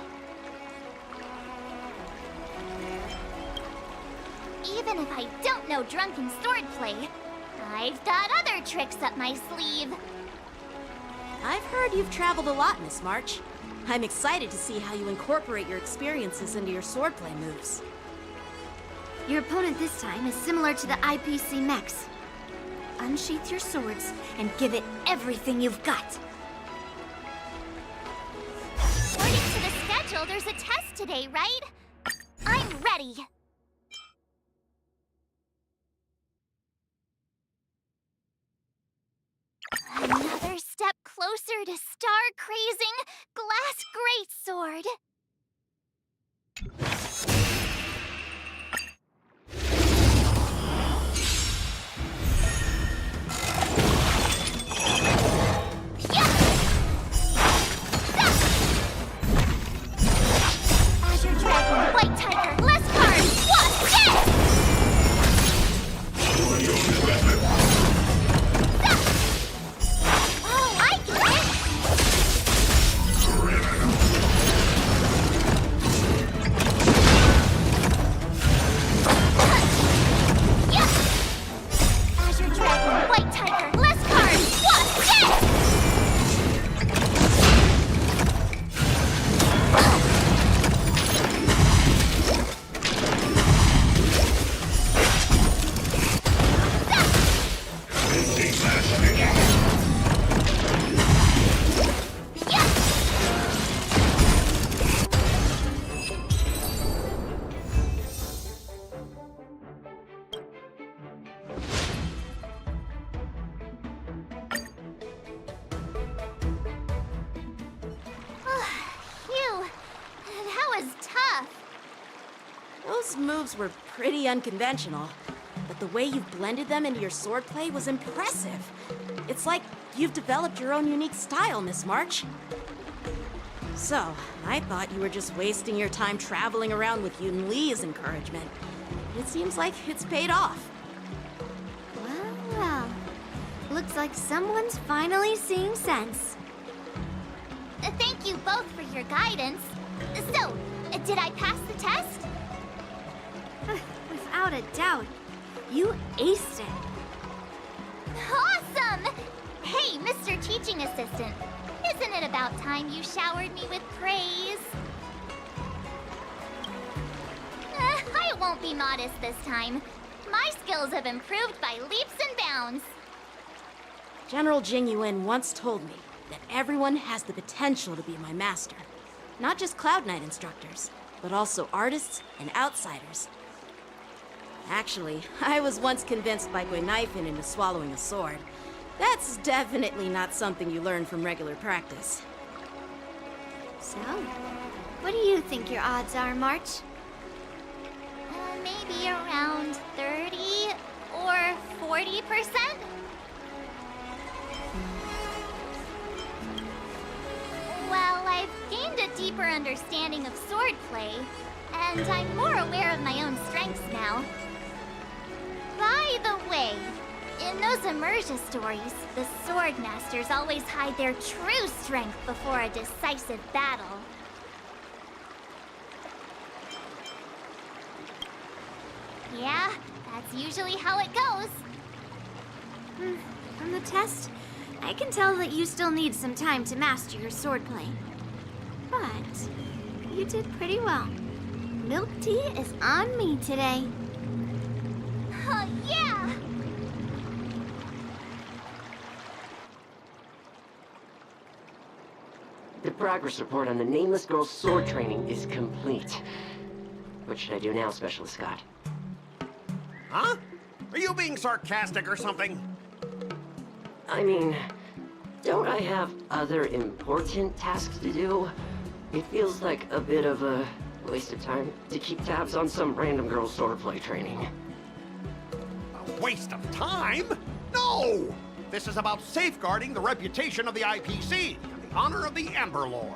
Even if I don't know drunken swordplay, I've got other tricks up my sleeve. I've heard you've traveled a lot, Miss March. I'm excited to see how you incorporate your experiences into your swordplay moves. Your opponent this time is similar to the IPC mechs. Unsheath your swords and give it everything you've got. According to the schedule, there's a test today, right? I'm ready. Another step closer to star-crazing Glass Greatsword. Azure Dragon, White Tiger, less cards! What? Yes! Oh, I get it! Those moves were pretty unconventional, but the way you've blended them into your swordplay was impressive. It's like you've developed your own unique style, Miss March. So, I thought you were just wasting your time traveling around with Yun Li's encouragement. It seems like it's paid off. Well, well. Looks like someone's finally seeing sense. Thank you both for your guidance. So, did I pass the test? Without a doubt. You aced it. Awesome! Hey, Mr. Teaching Assistant. Isn't it about time you showered me with praise? I won't be modest this time. My skills have improved by leaps and bounds. General Jing Yuan once told me that everyone has the potential to be my master. Not just Cloud Knight instructors, but also artists and outsiders. Actually, I was once convinced by Gui Naifin into swallowing a sword. That's definitely not something you learn from regular practice. So, what do you think your odds are, March? Maybe around 30 or 40%? Well, I've gained a deeper understanding of swordplay, and I'm more aware of my own strengths now. By the way, in those Immersia stories, the sword masters always hide their true strength before a decisive battle. Yeah, that's usually how it goes. From the test, I can tell that you still need some time to master your swordplay. But you did pretty well. Milk tea is on me today. Yeah! The progress report on the Nameless Girl's sword training is complete. What should I do now, Specialist Scott? Huh? Are you being sarcastic or something? I mean, don't I have other important tasks to do? It feels like a bit of a waste of time to keep tabs on some random girl's swordplay training. A waste of time? No! This is about safeguarding the reputation of the IPC and the honor of the Ember Lord.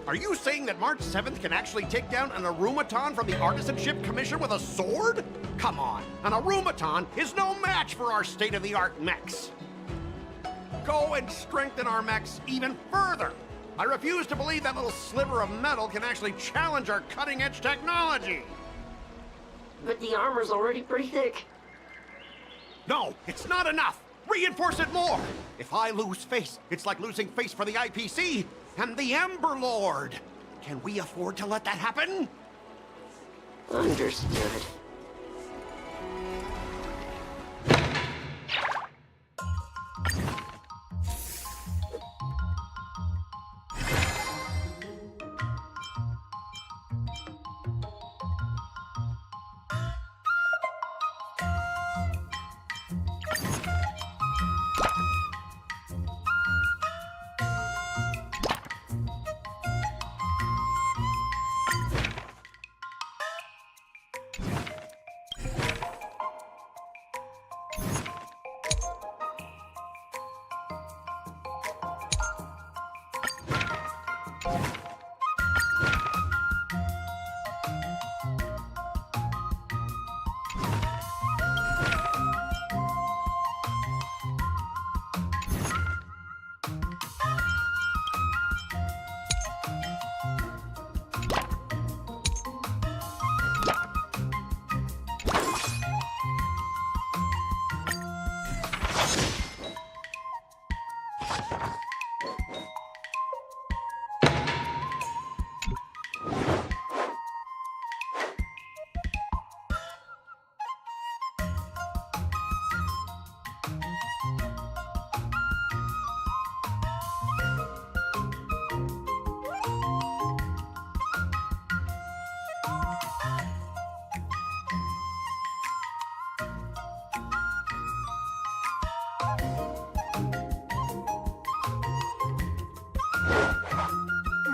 Are you saying that March 7th can actually take down an Arumaton from the Artisanship Commission with a sword? Come on, an Arumaton is no match for our state-of-the-art mechs. Go and strengthen our mechs even further. I refuse to believe that little sliver of metal can actually challenge our cutting-edge technology. But the armor's already pretty thick. No, it's not enough. Reinforce it more. If I lose face, it's like losing face for the IPC and the Ember Lord. Can we afford to let that happen? Understood.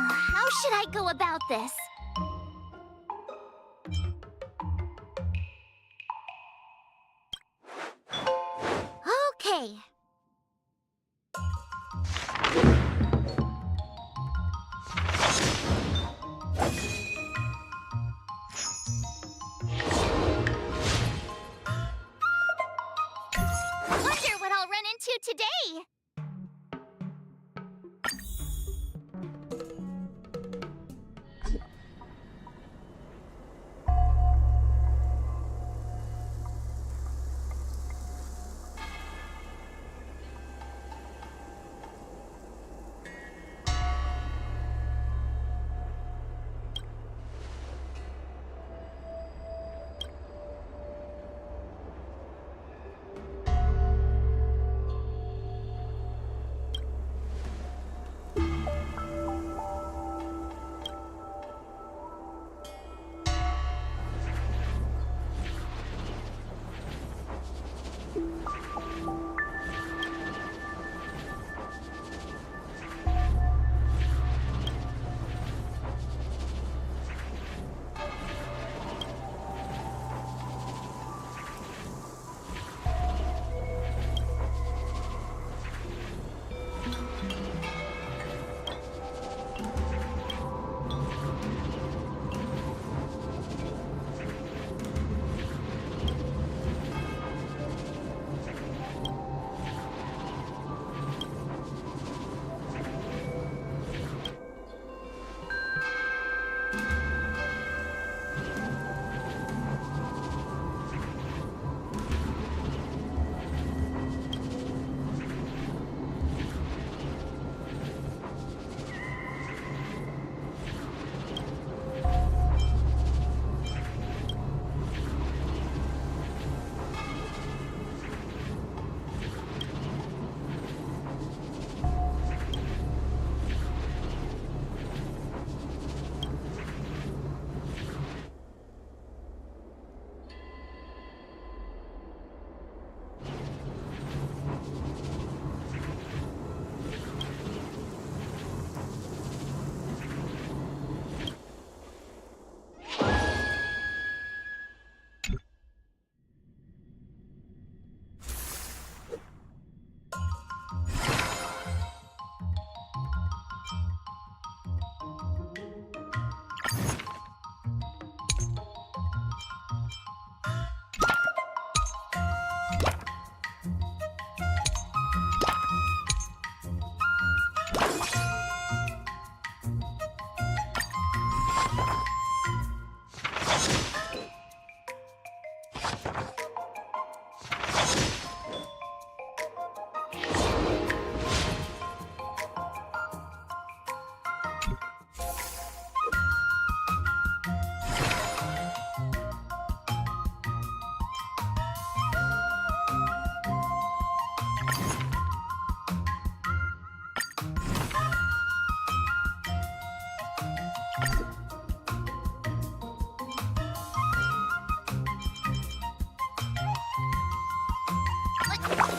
How should I go about this? today. Wonder what I'll run into today.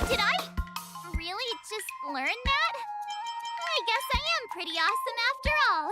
Did I really just learn that? I guess I am pretty awesome after all.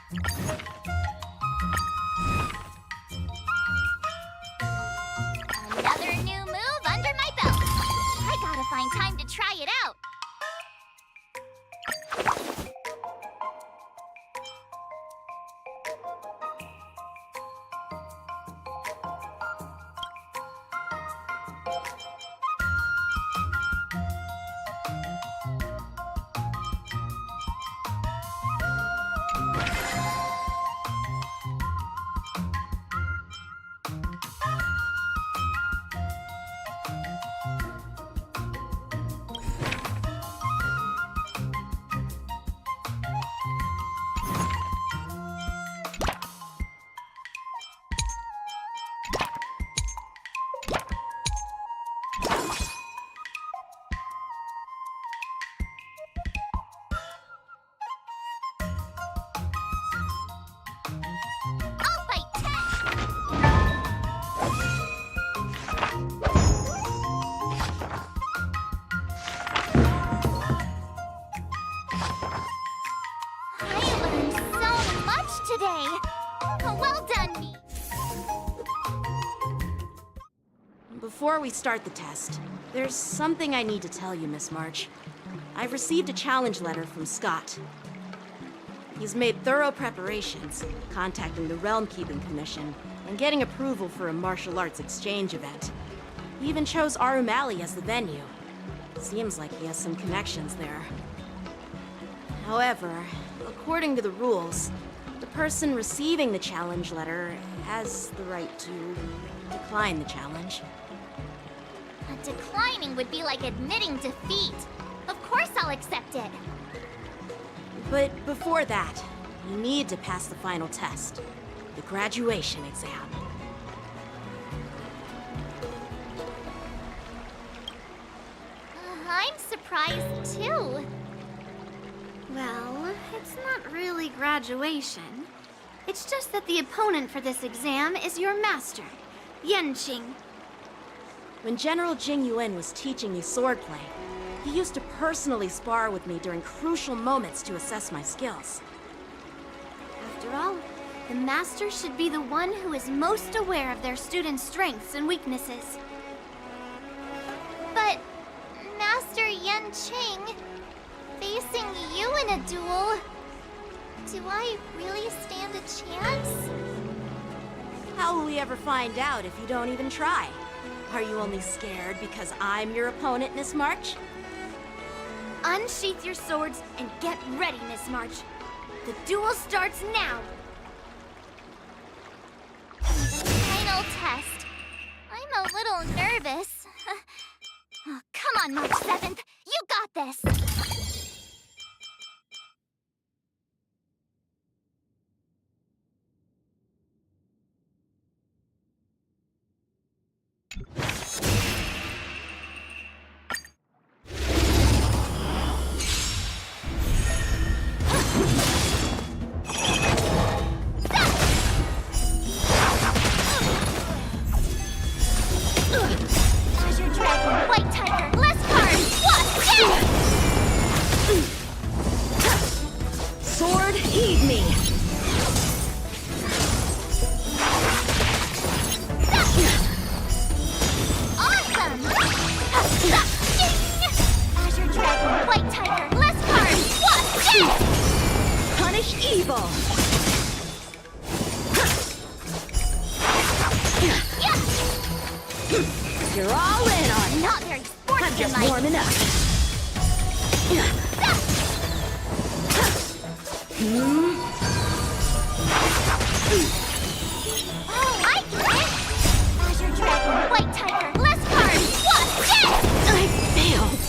Another new move under my belt. I gotta find time to try it out. I'll fight 10! I learned so much today! Well done, me! Before we start the test, there's something I need to tell you, Miss March. I've received a challenge letter from Scott. He's made thorough preparations, contacting the Realm Keeping Commission and getting approval for a martial arts exchange event. He even chose Arumali as the venue. Seems like he has some connections there. However, according to the rules, the person receiving the challenge letter has the right to decline the challenge. Declining would be like admitting defeat. Of course I'll accept it. But before that, you need to pass the final test, the graduation exam. I'm surprised too. Well, it's not really graduation. It's just that the opponent for this exam is your master, Yanqing. When General Jing Yuan was teaching me swordplay, he used to personally spar with me during crucial moments to assess my skills. After all, the master should be the one who is most aware of their students' strengths and weaknesses. But, Master Yanqing, facing you in a duel, do I really stand a chance? How will we ever find out if you don't even try? Are you only scared because I'm your opponent, Miss March? Unsheath your swords and get ready, Miss March. The duel starts now! Final test. I'm a little nervous. Oh, come on, March 7th. You got this! Azure Dragon, White Tiger, less cards! What? Sword, heed me! Awesome! Azure Dragon, White Tiger, less cards! What? Punish evil! You're all in on Not very I'm just sportsmanlike. warming up. Oh, I get it! Azure Dragon, White Tiger, less cards! What? I failed.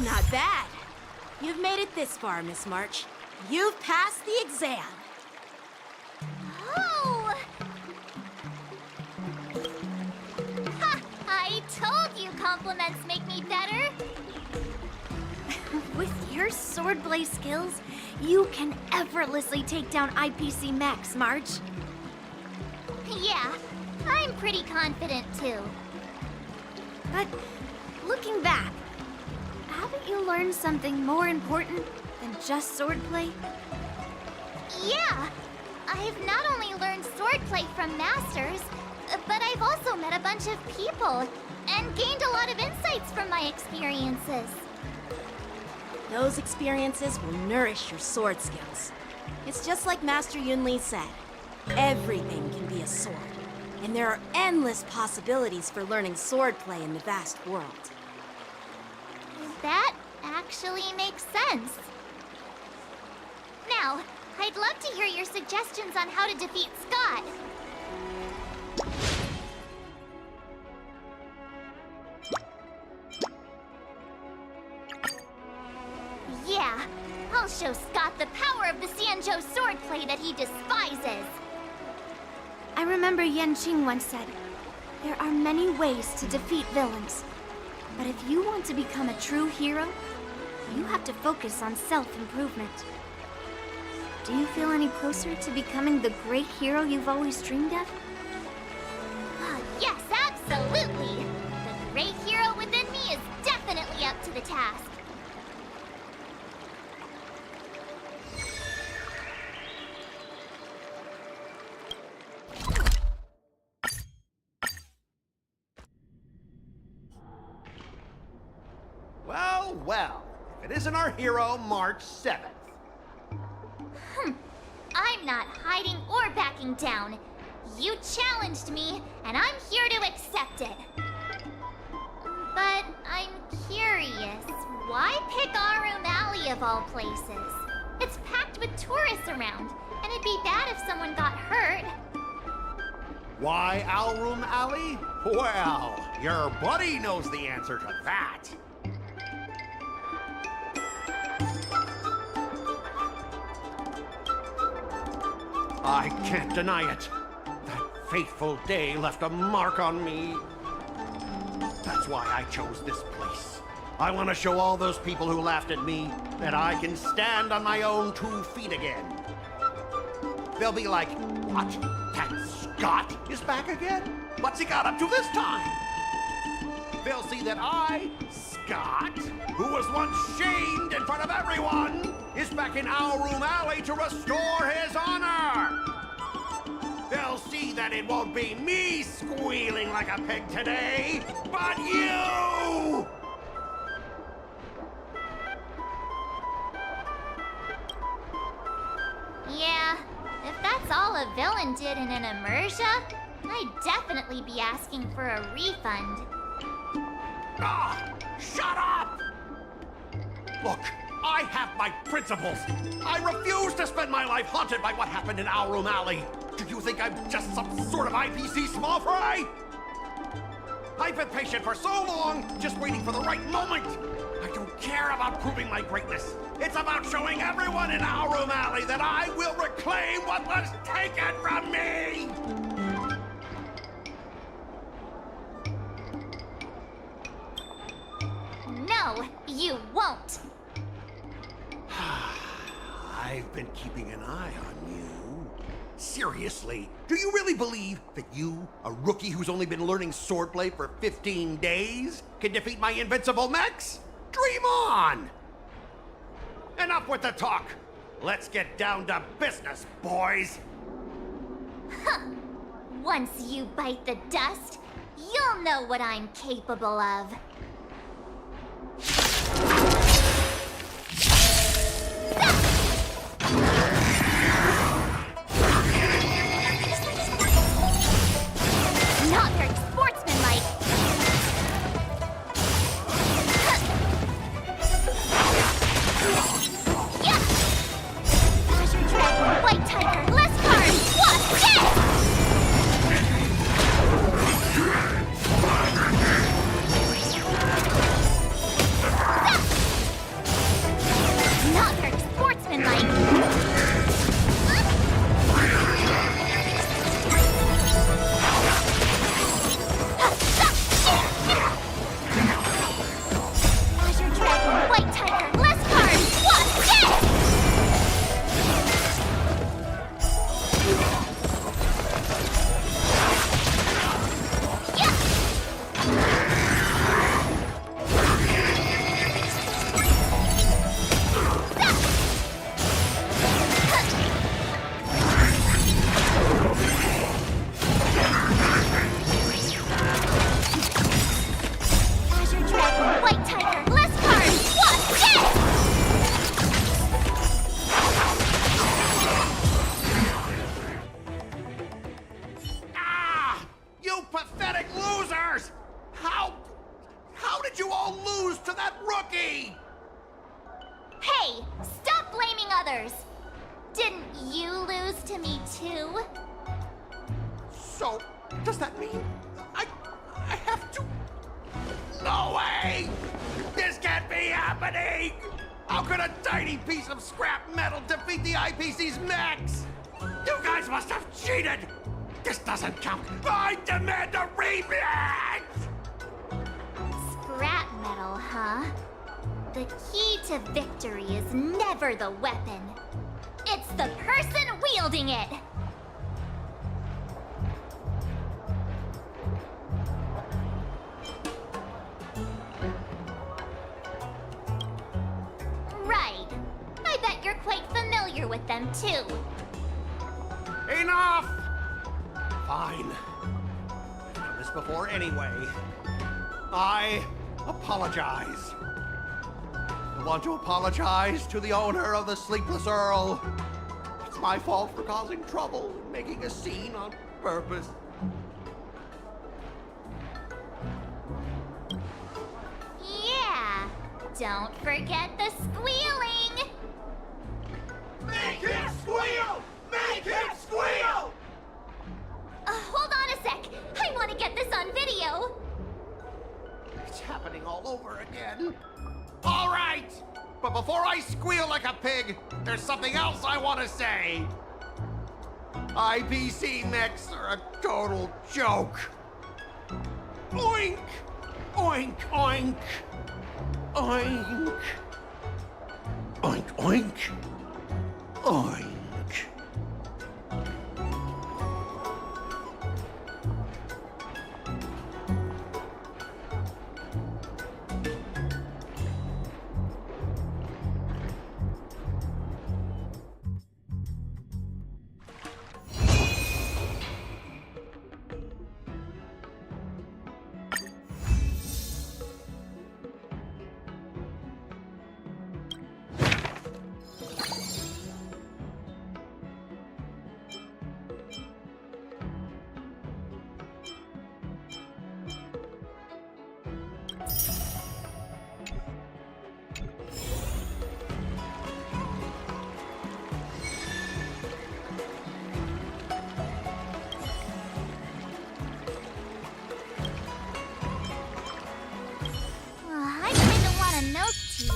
Not bad. You've made it this far, Miss March. You've passed the exam. Oh! Ha! I told you compliments make me better. With your swordplay skills, you can effortlessly take down IPC Max, March. Yeah, I'm pretty confident too. But look looking back, haven't you learned something more important than just swordplay? Yeah! I've not only learned swordplay from masters, but I've also met a bunch of people and gained a lot of insights from my experiences. Those experiences will nourish your sword skills. It's just like Master Yunli said. Everything can be a sword, and there are endless possibilities for learning swordplay in the vast world. That actually makes sense. Now, I'd love to hear your suggestions on how to defeat Scott. Yeah, I'll show Scott the power of the Xianzhou swordplay that he despises. I remember Yan Qing once said, there are many ways to defeat villains. But if you want to become a true hero, you have to focus on self-improvement. Do you feel any closer to becoming the great hero you've always dreamed of? Yes, absolutely! The great hero within me is definitely up to the task. Well, well, if it isn't our hero, March 7th. I'm not hiding or backing down. You challenged me, and I'm here to accept it. But I'm curious, why pick Arum Alley of all places? It's packed with tourists around, and it'd be bad if someone got hurt. Why Alrum Alley? Well, your buddy knows the answer to that. I can't deny it. That fateful day left a mark on me. That's why I chose this place. I want to show all those people who laughed at me that I can stand on my own 2 feet again. They'll be like, what? That Scott is back again? What's he got up to this time? They'll see that I, Scott, who was once shamed in front of everyone, is back in Alrum Alley to restore his honor. They'll see that it won't be me squealing like a pig today, but you! Yeah, if that's all a villain did in an immersia, I'd definitely be asking for a refund. Ah! Shut up! Look, I have my principles. I refuse to spend my life haunted by what happened in Alrum Alley. Do you think I'm just some sort of IPC small fry? I've been patient for so long, just waiting for the right moment. I don't care about proving my greatness. It's about showing everyone in Alrum Alley that I will reclaim what was taken from me! No, you won't! I've been keeping an eye on you. Seriously, do you really believe that you, a rookie who's only been learning swordplay for 15 days, can defeat my invincible mechs? Dream on! Enough with the talk. Let's get down to business, boys. Huh. Once you bite the dust, you'll know what I'm capable of. Not very sportsmanlike. Yeah. Azure Dragon, White Tiger, less cards. What's this? White Tiger, last card! What? Yes! Ah! You pathetic losers! How did you all lose to that rookie? Hey, stop blaming others! Didn't you lose to me too? So, does that mean I have to... No way! This can't be happening! How could a tiny piece of scrap metal defeat the IPC's mechs? You guys must have cheated! This doesn't count! I demand a rematch! Scrap metal, huh? The key to victory is never the weapon. It's the person wielding it! Right. I bet you're quite familiar with them, too. Enough! Fine. I've done this before anyway. I apologize. I want to apologize to the owner of the Sleepless Earl. It's my fault for causing trouble and making a scene on purpose. Yeah. Don't forget the squealing! Make him squeal! Make him squeal! Hold on a sec. I want to get this on video. It's happening all over again. All right! But before I squeal like a pig, there's something else I want to say. IPC mechs are a total joke. Oink! Oink, oink! Oink! Oink, oink! Oink! I kinda want a milk tea.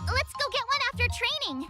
Let's go get one after training.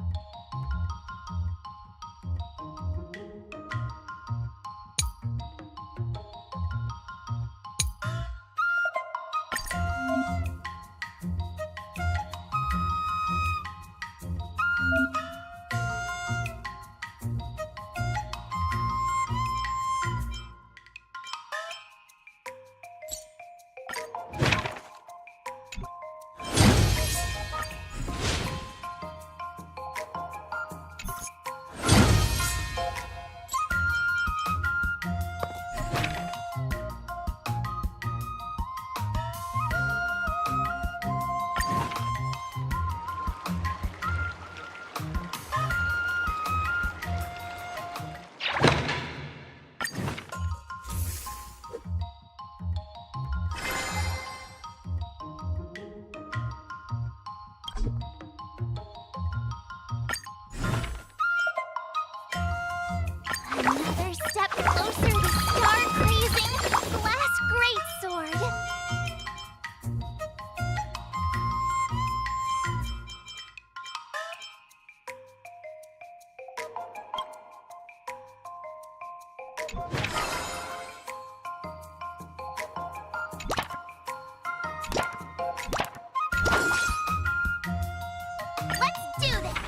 Another step closer to star-crazing Glass Greatsword. Let's do this!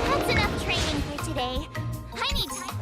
That's enough training for today. I need time.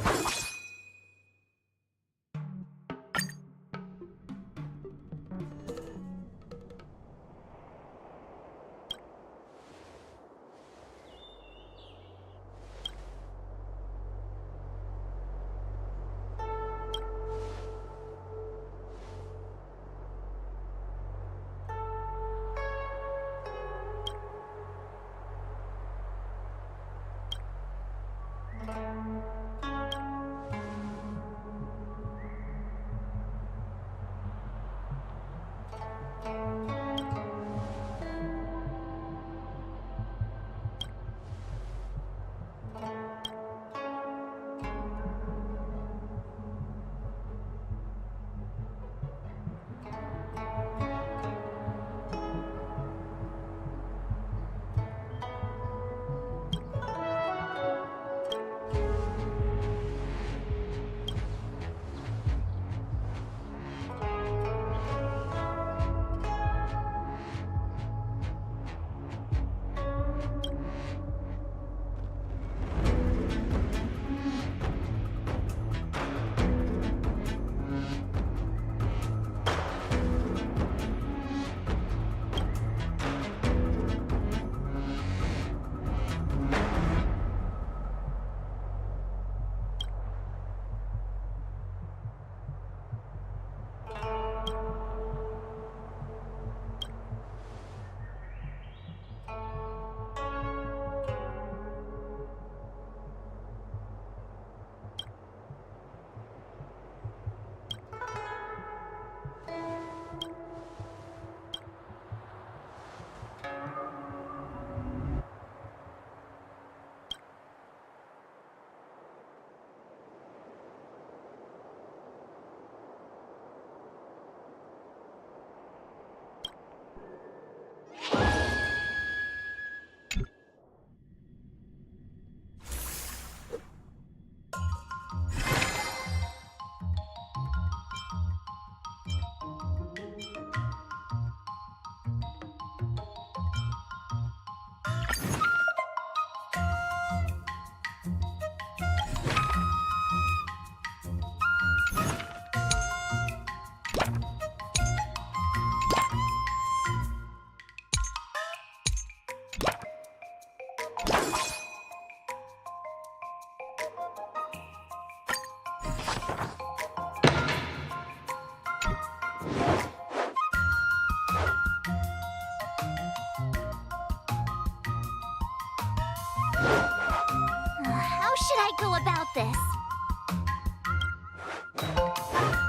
go about this?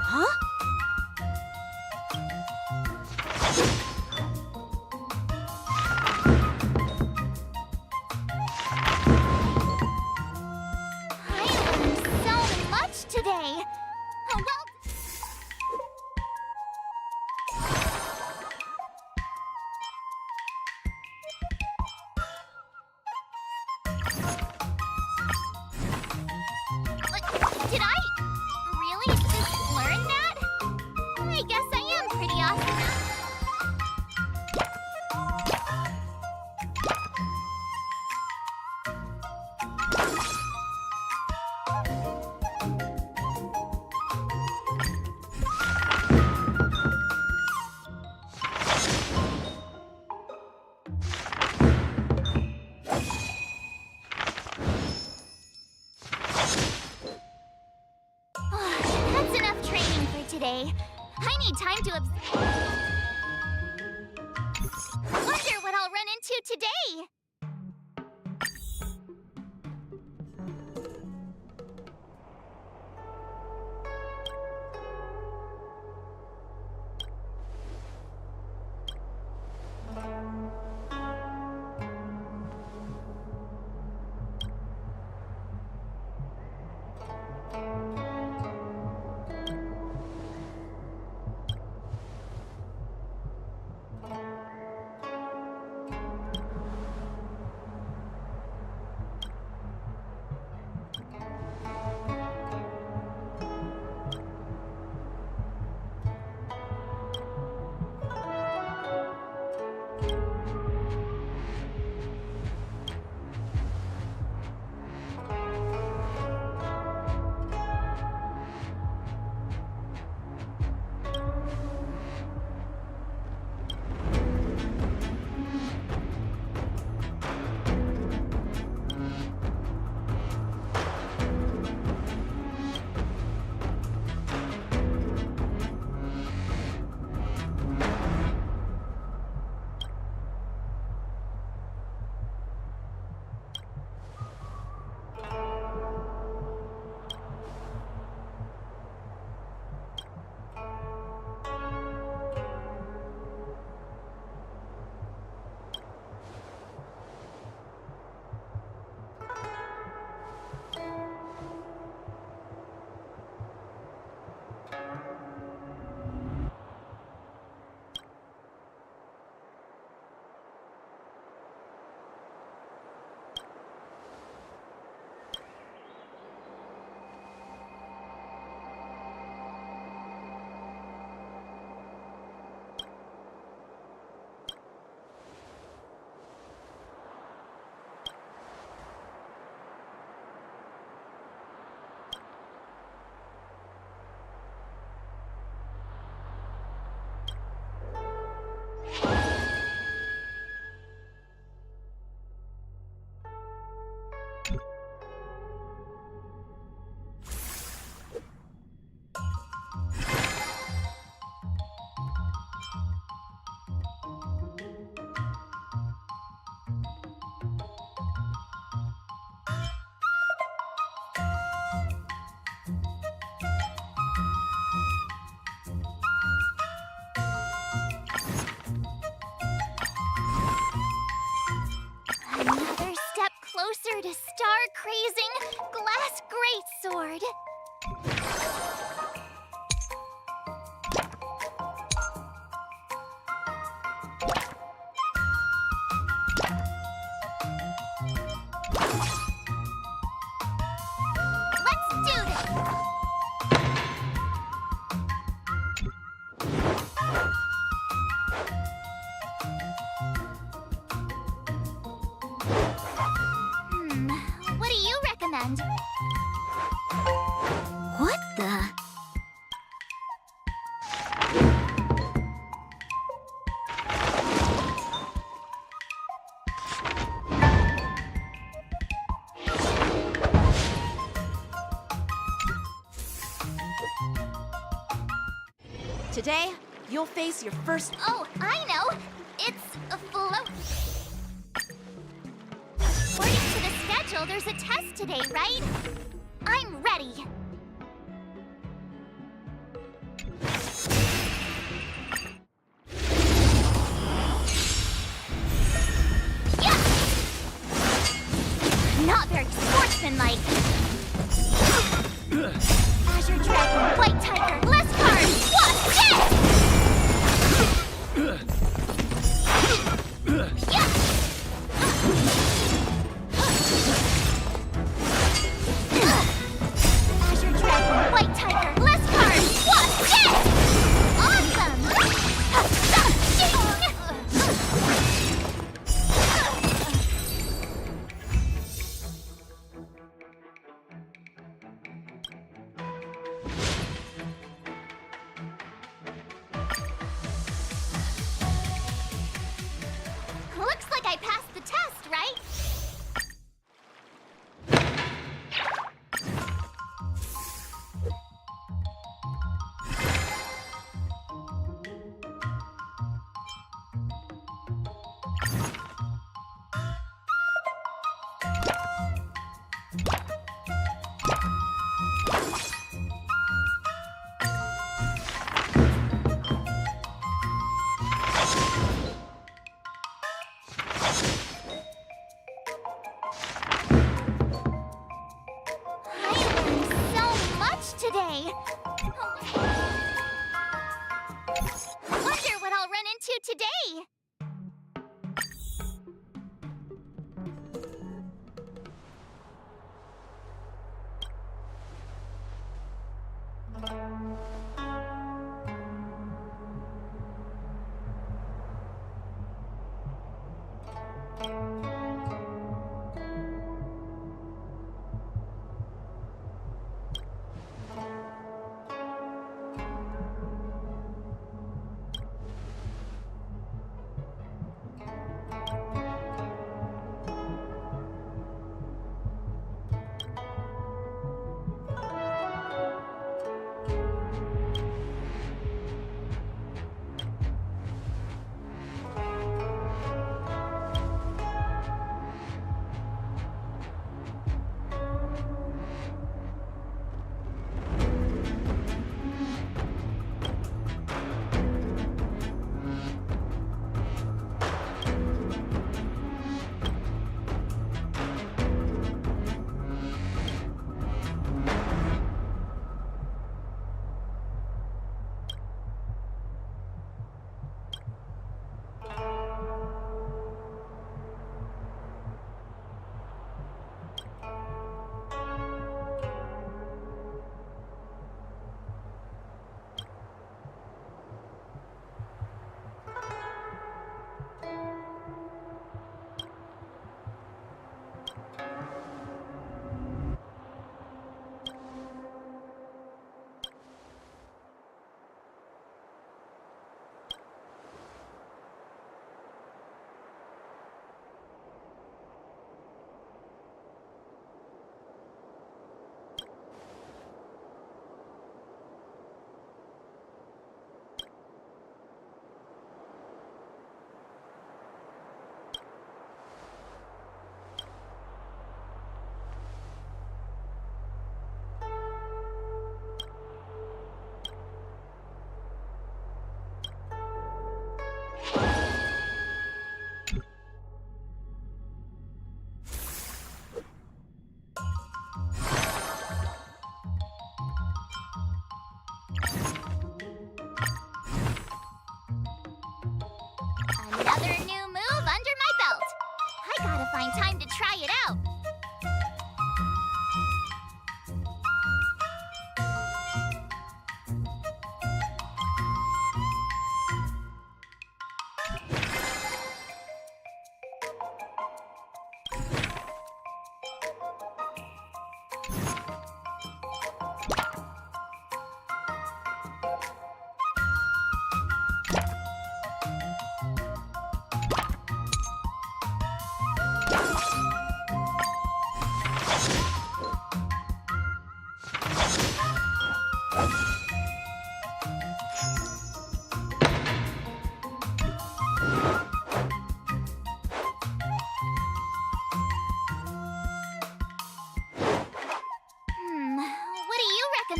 Huh? I learned so much today. Well, did I really just learn that? I guess I am pretty awesome. That's enough training for today. I need time to wonder what I'll run into today. Another step closer to star-crazing glass greatsword. Let's do this! What do you recommend? What the? Today, you'll face your first... Oh, I know! It's a float. According to the schedule, there's a test today, right? I'm ready. Yeah! Not very sportsmanlike. Azure Dragon, White Tiger, less cards! Watch this! Azure Dragon, White Tiger, less cards! Watch this! Awesome! Looks like I passed the test, right? So much today. Wonder what I'll run into today.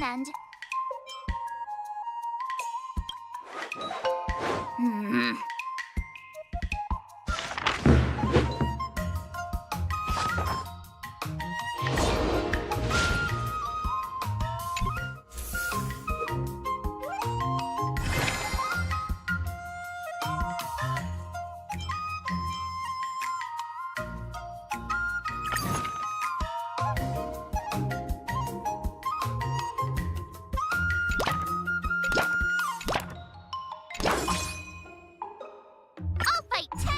an end. I'll fight 10!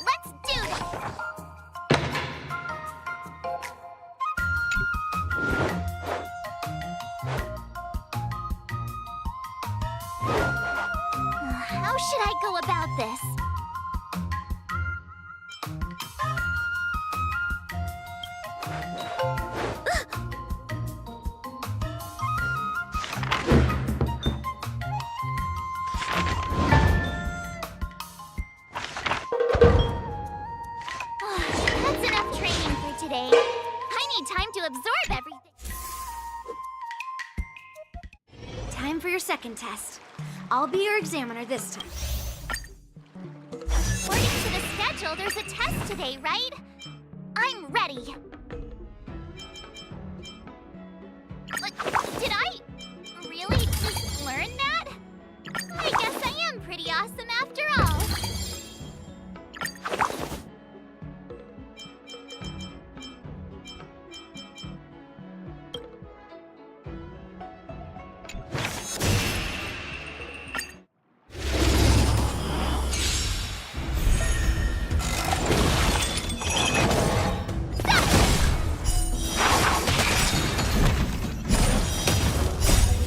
Let's do this! How should I go about this? That's enough training for today. I need time to absorb everything. Time for your second test. I'll be your examiner this time. According to the schedule, there's a test today, right? I'm ready. Like, did I really just learn that? I guess I am pretty awesome after all.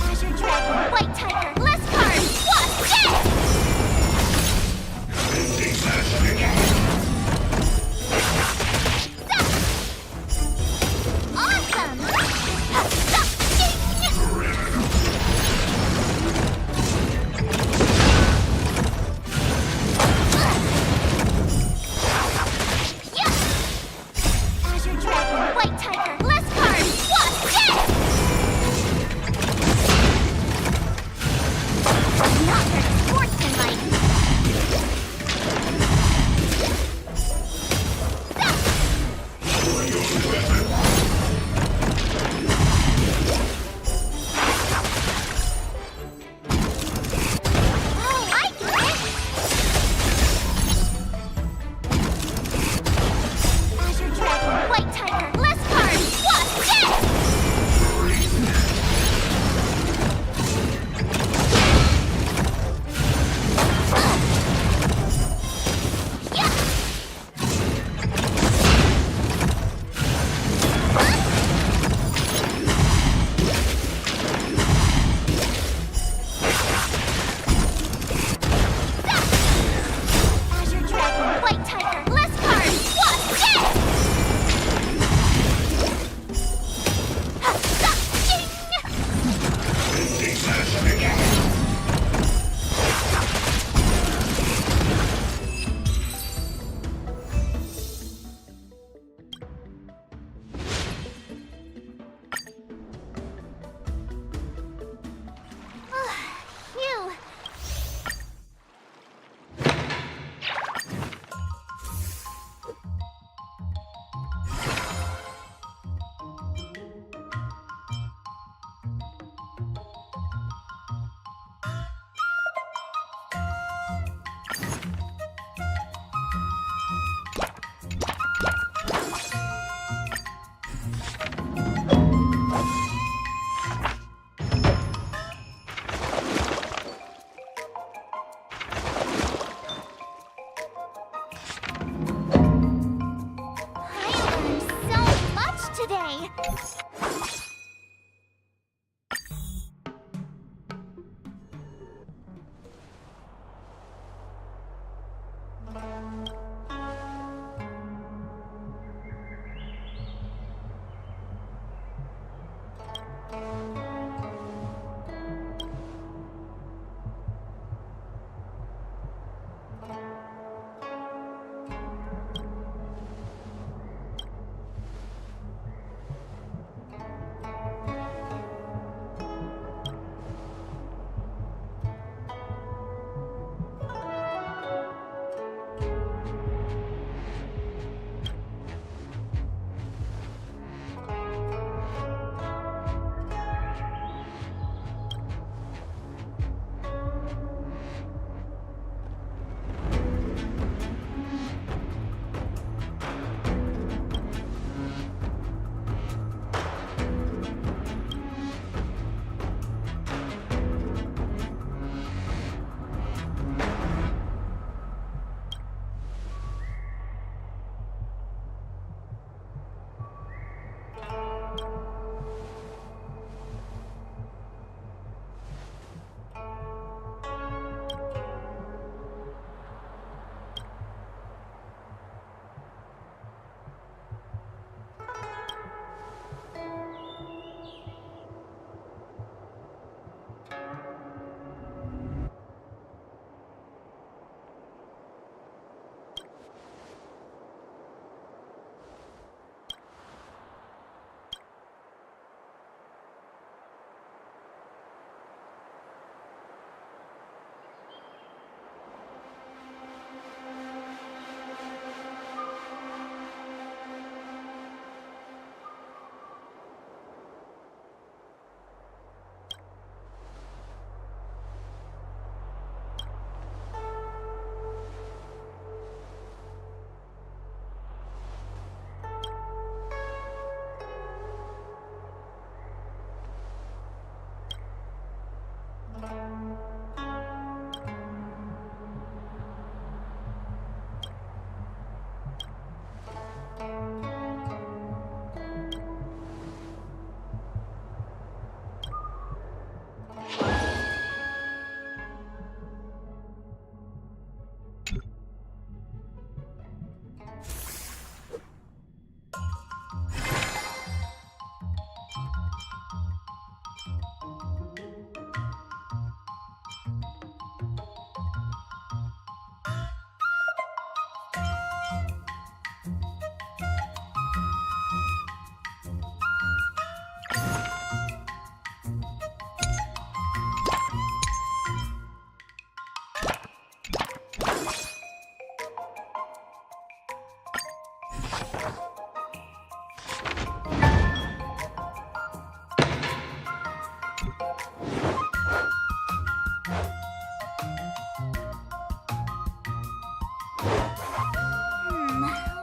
Azure Dragon, White Tiger, less cards! What's Awesome! Azure Dragon, White Tiger, less cards! What's not very sportsmanlike. Oh, I get it! Azure Dragon, White Tiger, less cards! What's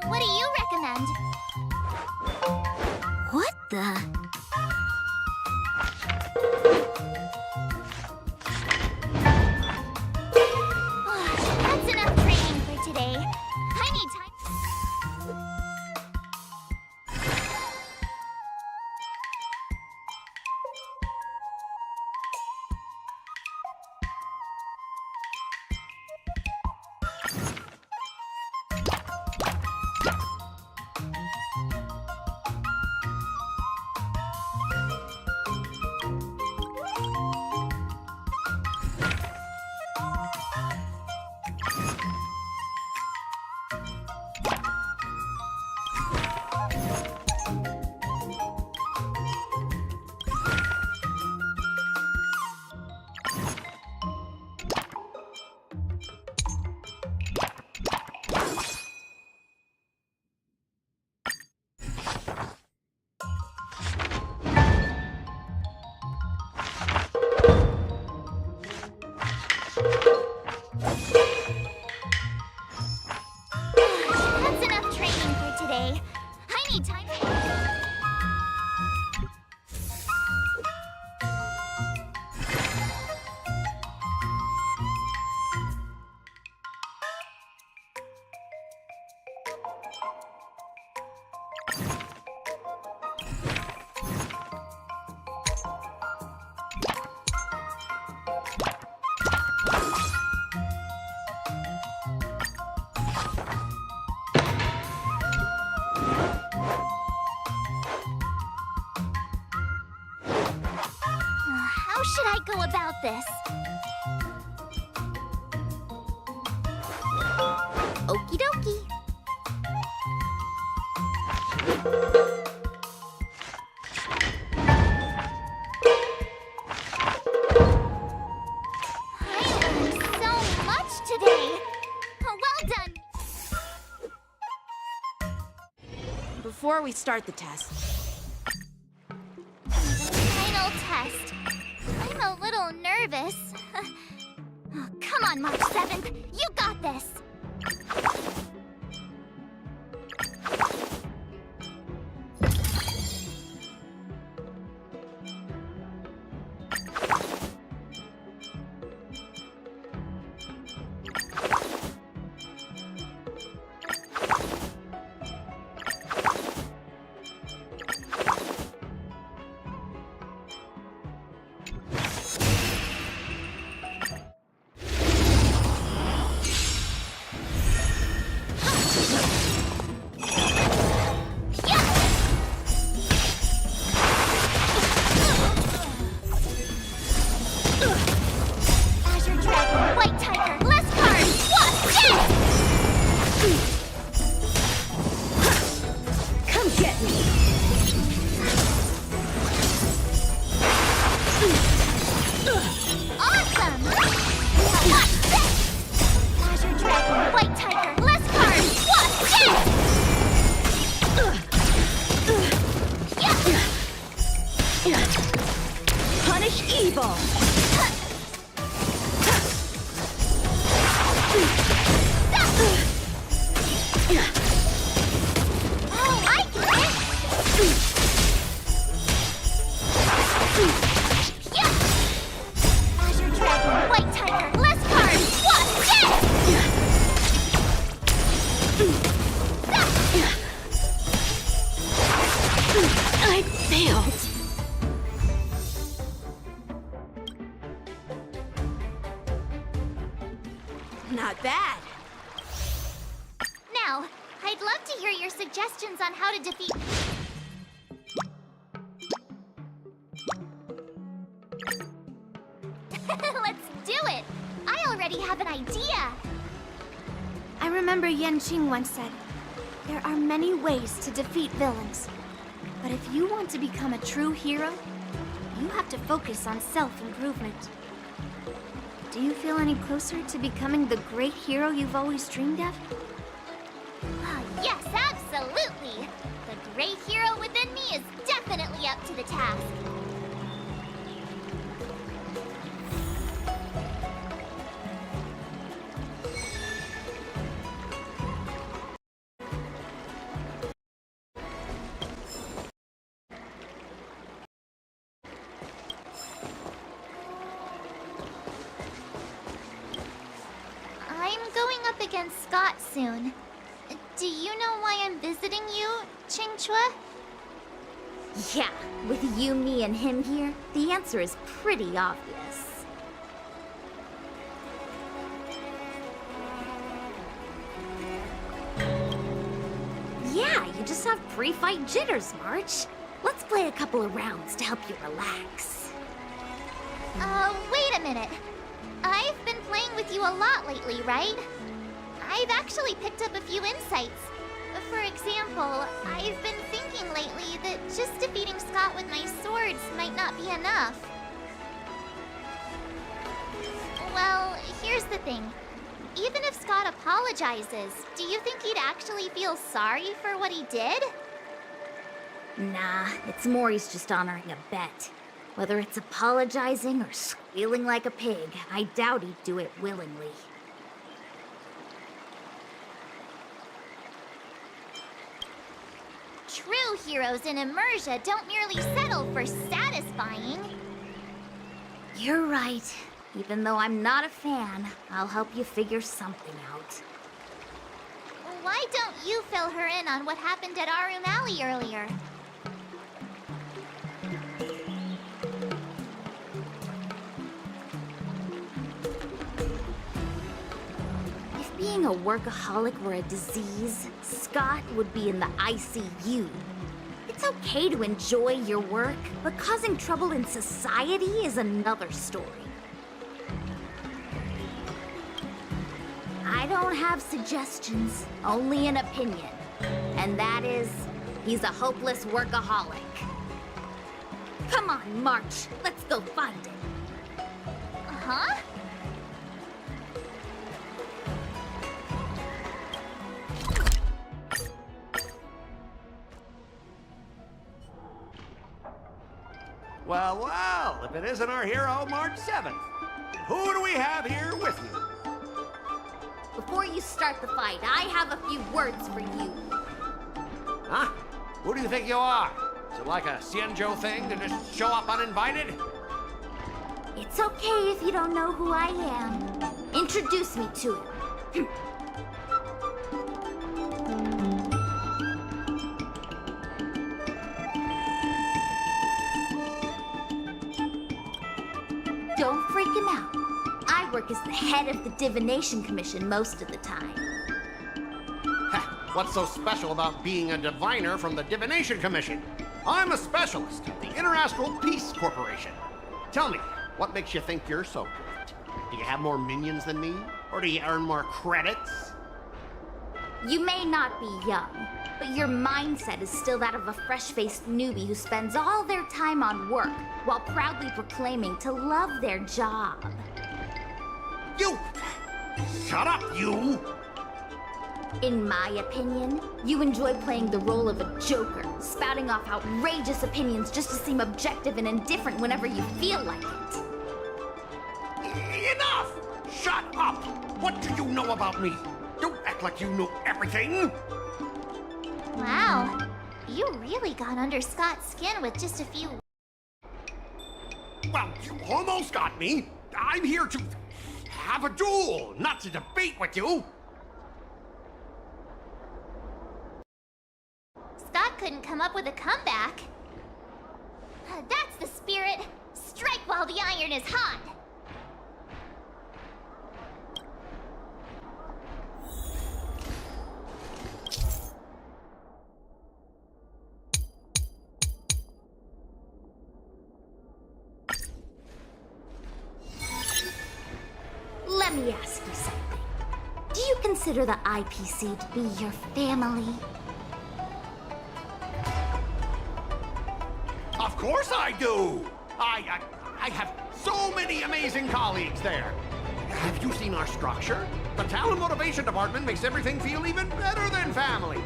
What do you recommend? What the? That's enough training for today. I need time. That's enough training for today. I need time. How should I go about this? Okie dokie. I learned so much today. Well done. Before we start the test, Final test. I'm a little nervous. Oh, come on, March 7th. You got this. Azure Dragon, White Tiger, less cards. What? Yes! Come get me! Awesome! Now watch this! Azure Dragon, White Tiger, less cards. What? Yes! Punish evil! Oh, I get it! Azure Dragon, White Tiger, less cards. What? Yes! I failed. not bad. Now, I'd love to hear your suggestions on how to defeat... Let's do it! I already have an idea! I remember Yan Qing once said, there are many ways to defeat villains. But if you want to become a true hero, you have to focus on self-improvement. Do you feel any closer to becoming the great hero you've always dreamed of? Yes, absolutely! The great hero within me is definitely up to the task. against Scott soon. Do you know why I'm visiting you, Chingchua? Yeah, with you, me, and him here, the answer is pretty obvious. Yeah, you just have pre-fight jitters, March. Let's play a couple of rounds to help you relax. Wait a minute. I've been playing with you a lot lately, right? I've actually picked up a few insights. For example, I've been thinking lately that just defeating Scott with my swords might not be enough. Well, here's the thing. Even if Scott apologizes, do you think he'd actually feel sorry for what he did? Nah, it's more he's just honoring a bet. Whether it's apologizing or squealing like a pig, I doubt he'd do it willingly. True heroes in Immersia don't merely settle for satisfying. You're right. Even though I'm not a fan, I'll help you figure something out. Why don't you fill her in on what happened at Arum Alley earlier? If being a workaholic were a disease, Scott would be in the ICU. It's okay to enjoy your work, but causing trouble in society is another story. I don't have suggestions, only an opinion. And that is, he's a hopeless workaholic. Come on, March, let's go find him. Huh? Well, well, if it isn't our hero, March 7th. Who do we have here with you? Before you start the fight, I have a few words for you. Huh? Who do you think you are? Is it like a Xianzhou thing to just show up uninvited? It's okay if you don't know who I am. Introduce me to him. Don't freak him out. I work as the head of the Divination Commission most of the time. What's so special about being a diviner from the Divination Commission? I'm a specialist of the Interastral Peace Corporation. Tell me, what makes you think you're so great? Do you have more minions than me? Or do you earn more credits? You may not be young, but your mindset is still that of a fresh-faced newbie who spends all their time on work while proudly proclaiming to love their job. You! Shut up, you! In my opinion, you enjoy playing the role of a joker, spouting off outrageous opinions just to seem objective and indifferent whenever you feel like it. Enough! Shut up! What do you know about me? Don't act like you know everything! Wow, you really got under Scott's skin with just a few... Well, you almost got me. I'm here to have a duel, not to debate with you. Scott couldn't come up with a comeback. That's the spirit. Strike while the iron is hot. Let me ask you something. Do you consider the IPC to be your family? Of course I do! I have so many amazing colleagues there. Have you seen our structure? The Talent Motivation Department makes everything feel even better than family.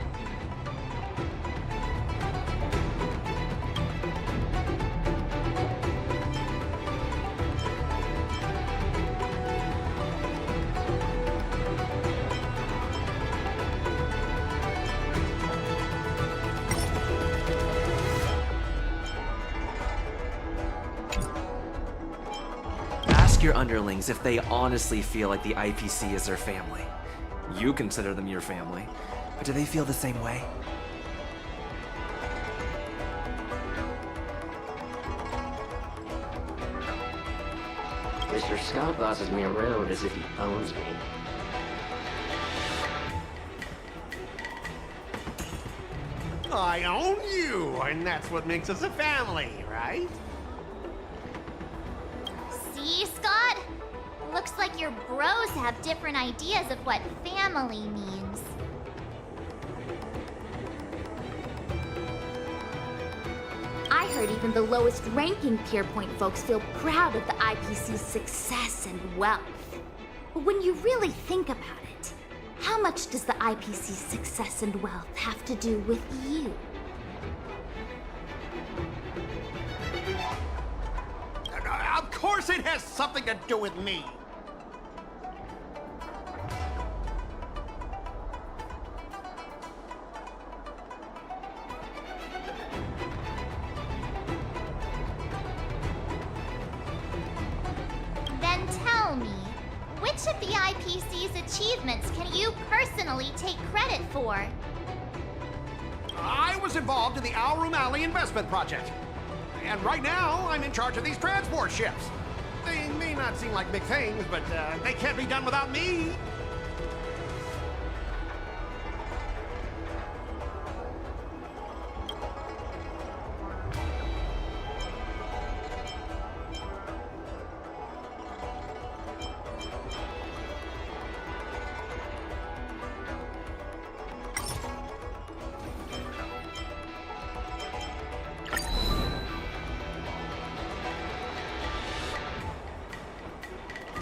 Ask your underlings if they honestly feel like the IPC is their family. You consider them your family. But do they feel the same way? Mr. Scott bosses me around as if he owns me. I own you, and that's what makes us a family, right? See, Scott? Looks like your bros have different ideas of what family means. I heard even the lowest ranking Pierpoint folks feel proud of the IPC's success and wealth. But when you really think about it, how much does the IPC's success and wealth have to do with you? Of course it has something to do with me. Then tell me, which of the IPC's achievements can you personally take credit for? I was involved in the Alroom Alley investment project. And right now, I'm in charge of these transport ships. They may not seem like big things, but they can't be done without me.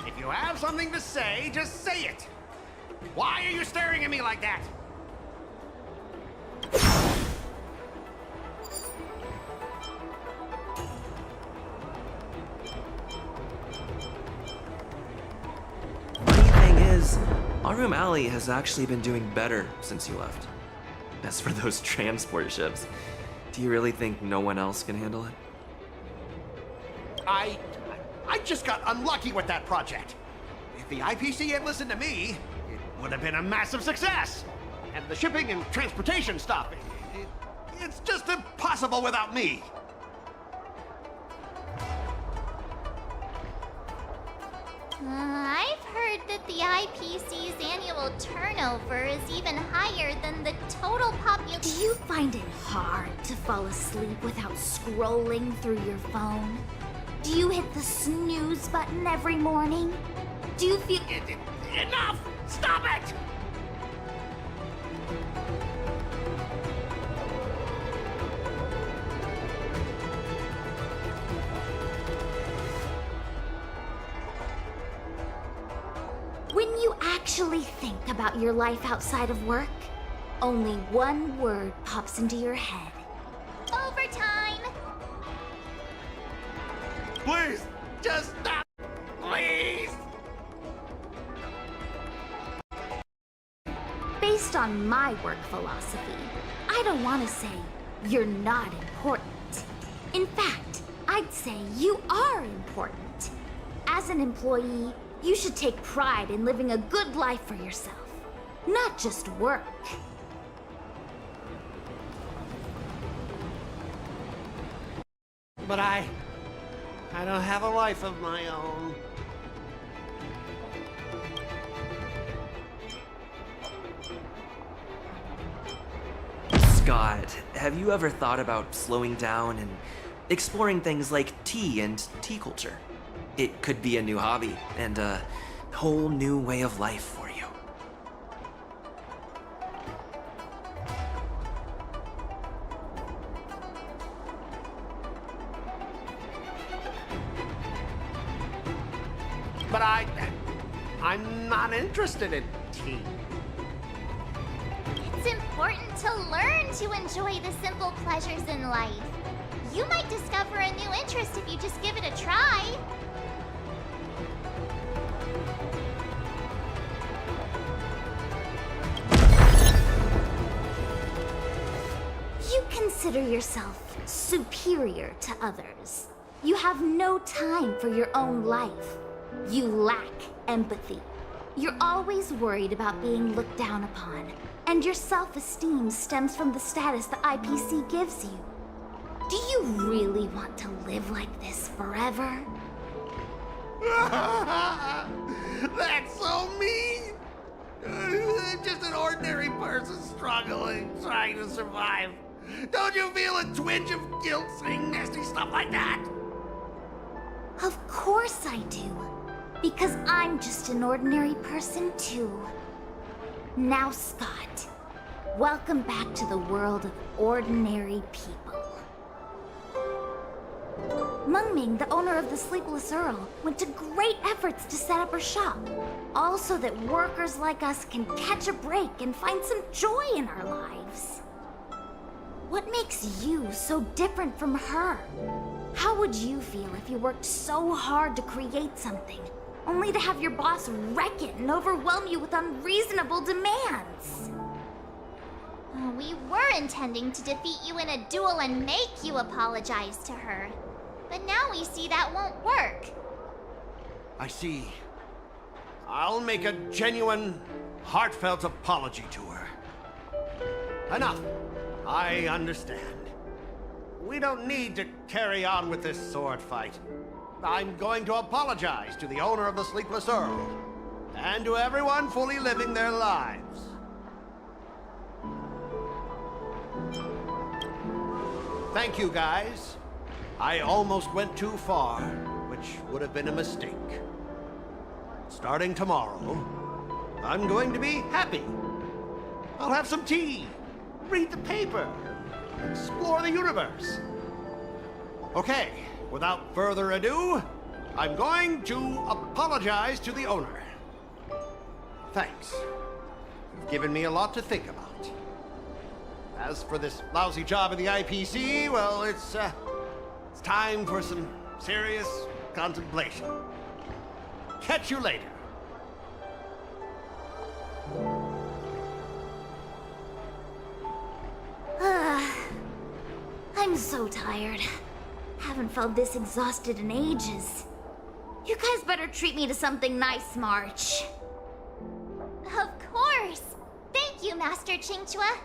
If you have something to say, just say it. Why are you staring at me like that? Funny thing is, Arum Alley has actually been doing better since you left. As for those transport ships, do you really think no one else can handle it? I just got unlucky with that project. If the IPC had listened to me, it would have been a massive success. And the shipping and transportation stuff, it's just impossible without me. I've heard that the IPC's annual turnover is even higher than the total population. Do you find it hard to fall asleep without scrolling through your phone? Do you hit the snooze button every morning? Do you feel... Enough! Stop it! When you actually think about your life outside of work, only one word pops into your head. Overtime! Please, just stop! Please! Based on my work philosophy, I don't want to say you're not important. In fact, I'd say you are important. As an employee, you should take pride in living a good life for yourself, not just work. But I don't have a life of my own. Scott, have you ever thought about slowing down and exploring things like tea and tea culture? It could be a new hobby and a whole new way of life for you. But I'm not interested in tea. It's important to learn to enjoy the simple pleasures in life. You might discover a new interest if you just give it a try. You consider yourself superior to others. You have no time for your own life. You lack empathy. You're always worried about being looked down upon, and your self-esteem stems from the status the IPC gives you. Do you really want to live like this forever? That's so mean! Just an ordinary person struggling, trying to survive. Don't you feel a twinge of guilt saying nasty stuff like that? Of course I do. Because I'm just an ordinary person too. Now, Scott, welcome back to the world of ordinary people. Mungming, the owner of the Sleepless Earl, went to great efforts to set up her shop. All so that workers like us can catch a break and find some joy in our lives. What makes you so different from her? How would you feel if you worked so hard to create something, only to have your boss wreck it and overwhelm you with unreasonable demands? We were intending to defeat you in a duel and make you apologize to her. But now we see that won't work. I see. I'll make a genuine, heartfelt apology to her. Enough. I understand. We don't need to carry on with this sword fight. I'm going to apologize to the owner of the Sleepless Earl, and to everyone fully living their lives. Thank you, guys. I almost went too far, which would have been a mistake. Starting tomorrow, I'm going to be happy. I'll have some tea, read the paper, explore the universe. Okay, without further ado, I'm going to apologize to the owner. Thanks. You've given me a lot to think about. As for this lousy job in the IPC, well, it's time for some serious contemplation. Catch you later. I'm so tired. Haven't felt this exhausted in ages. You guys better treat me to something nice, March. Of course! Thank you, Master Chingchua.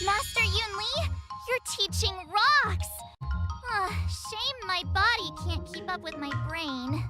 Master Yunli, your teaching rocks! Shame my body can't keep up with my brain.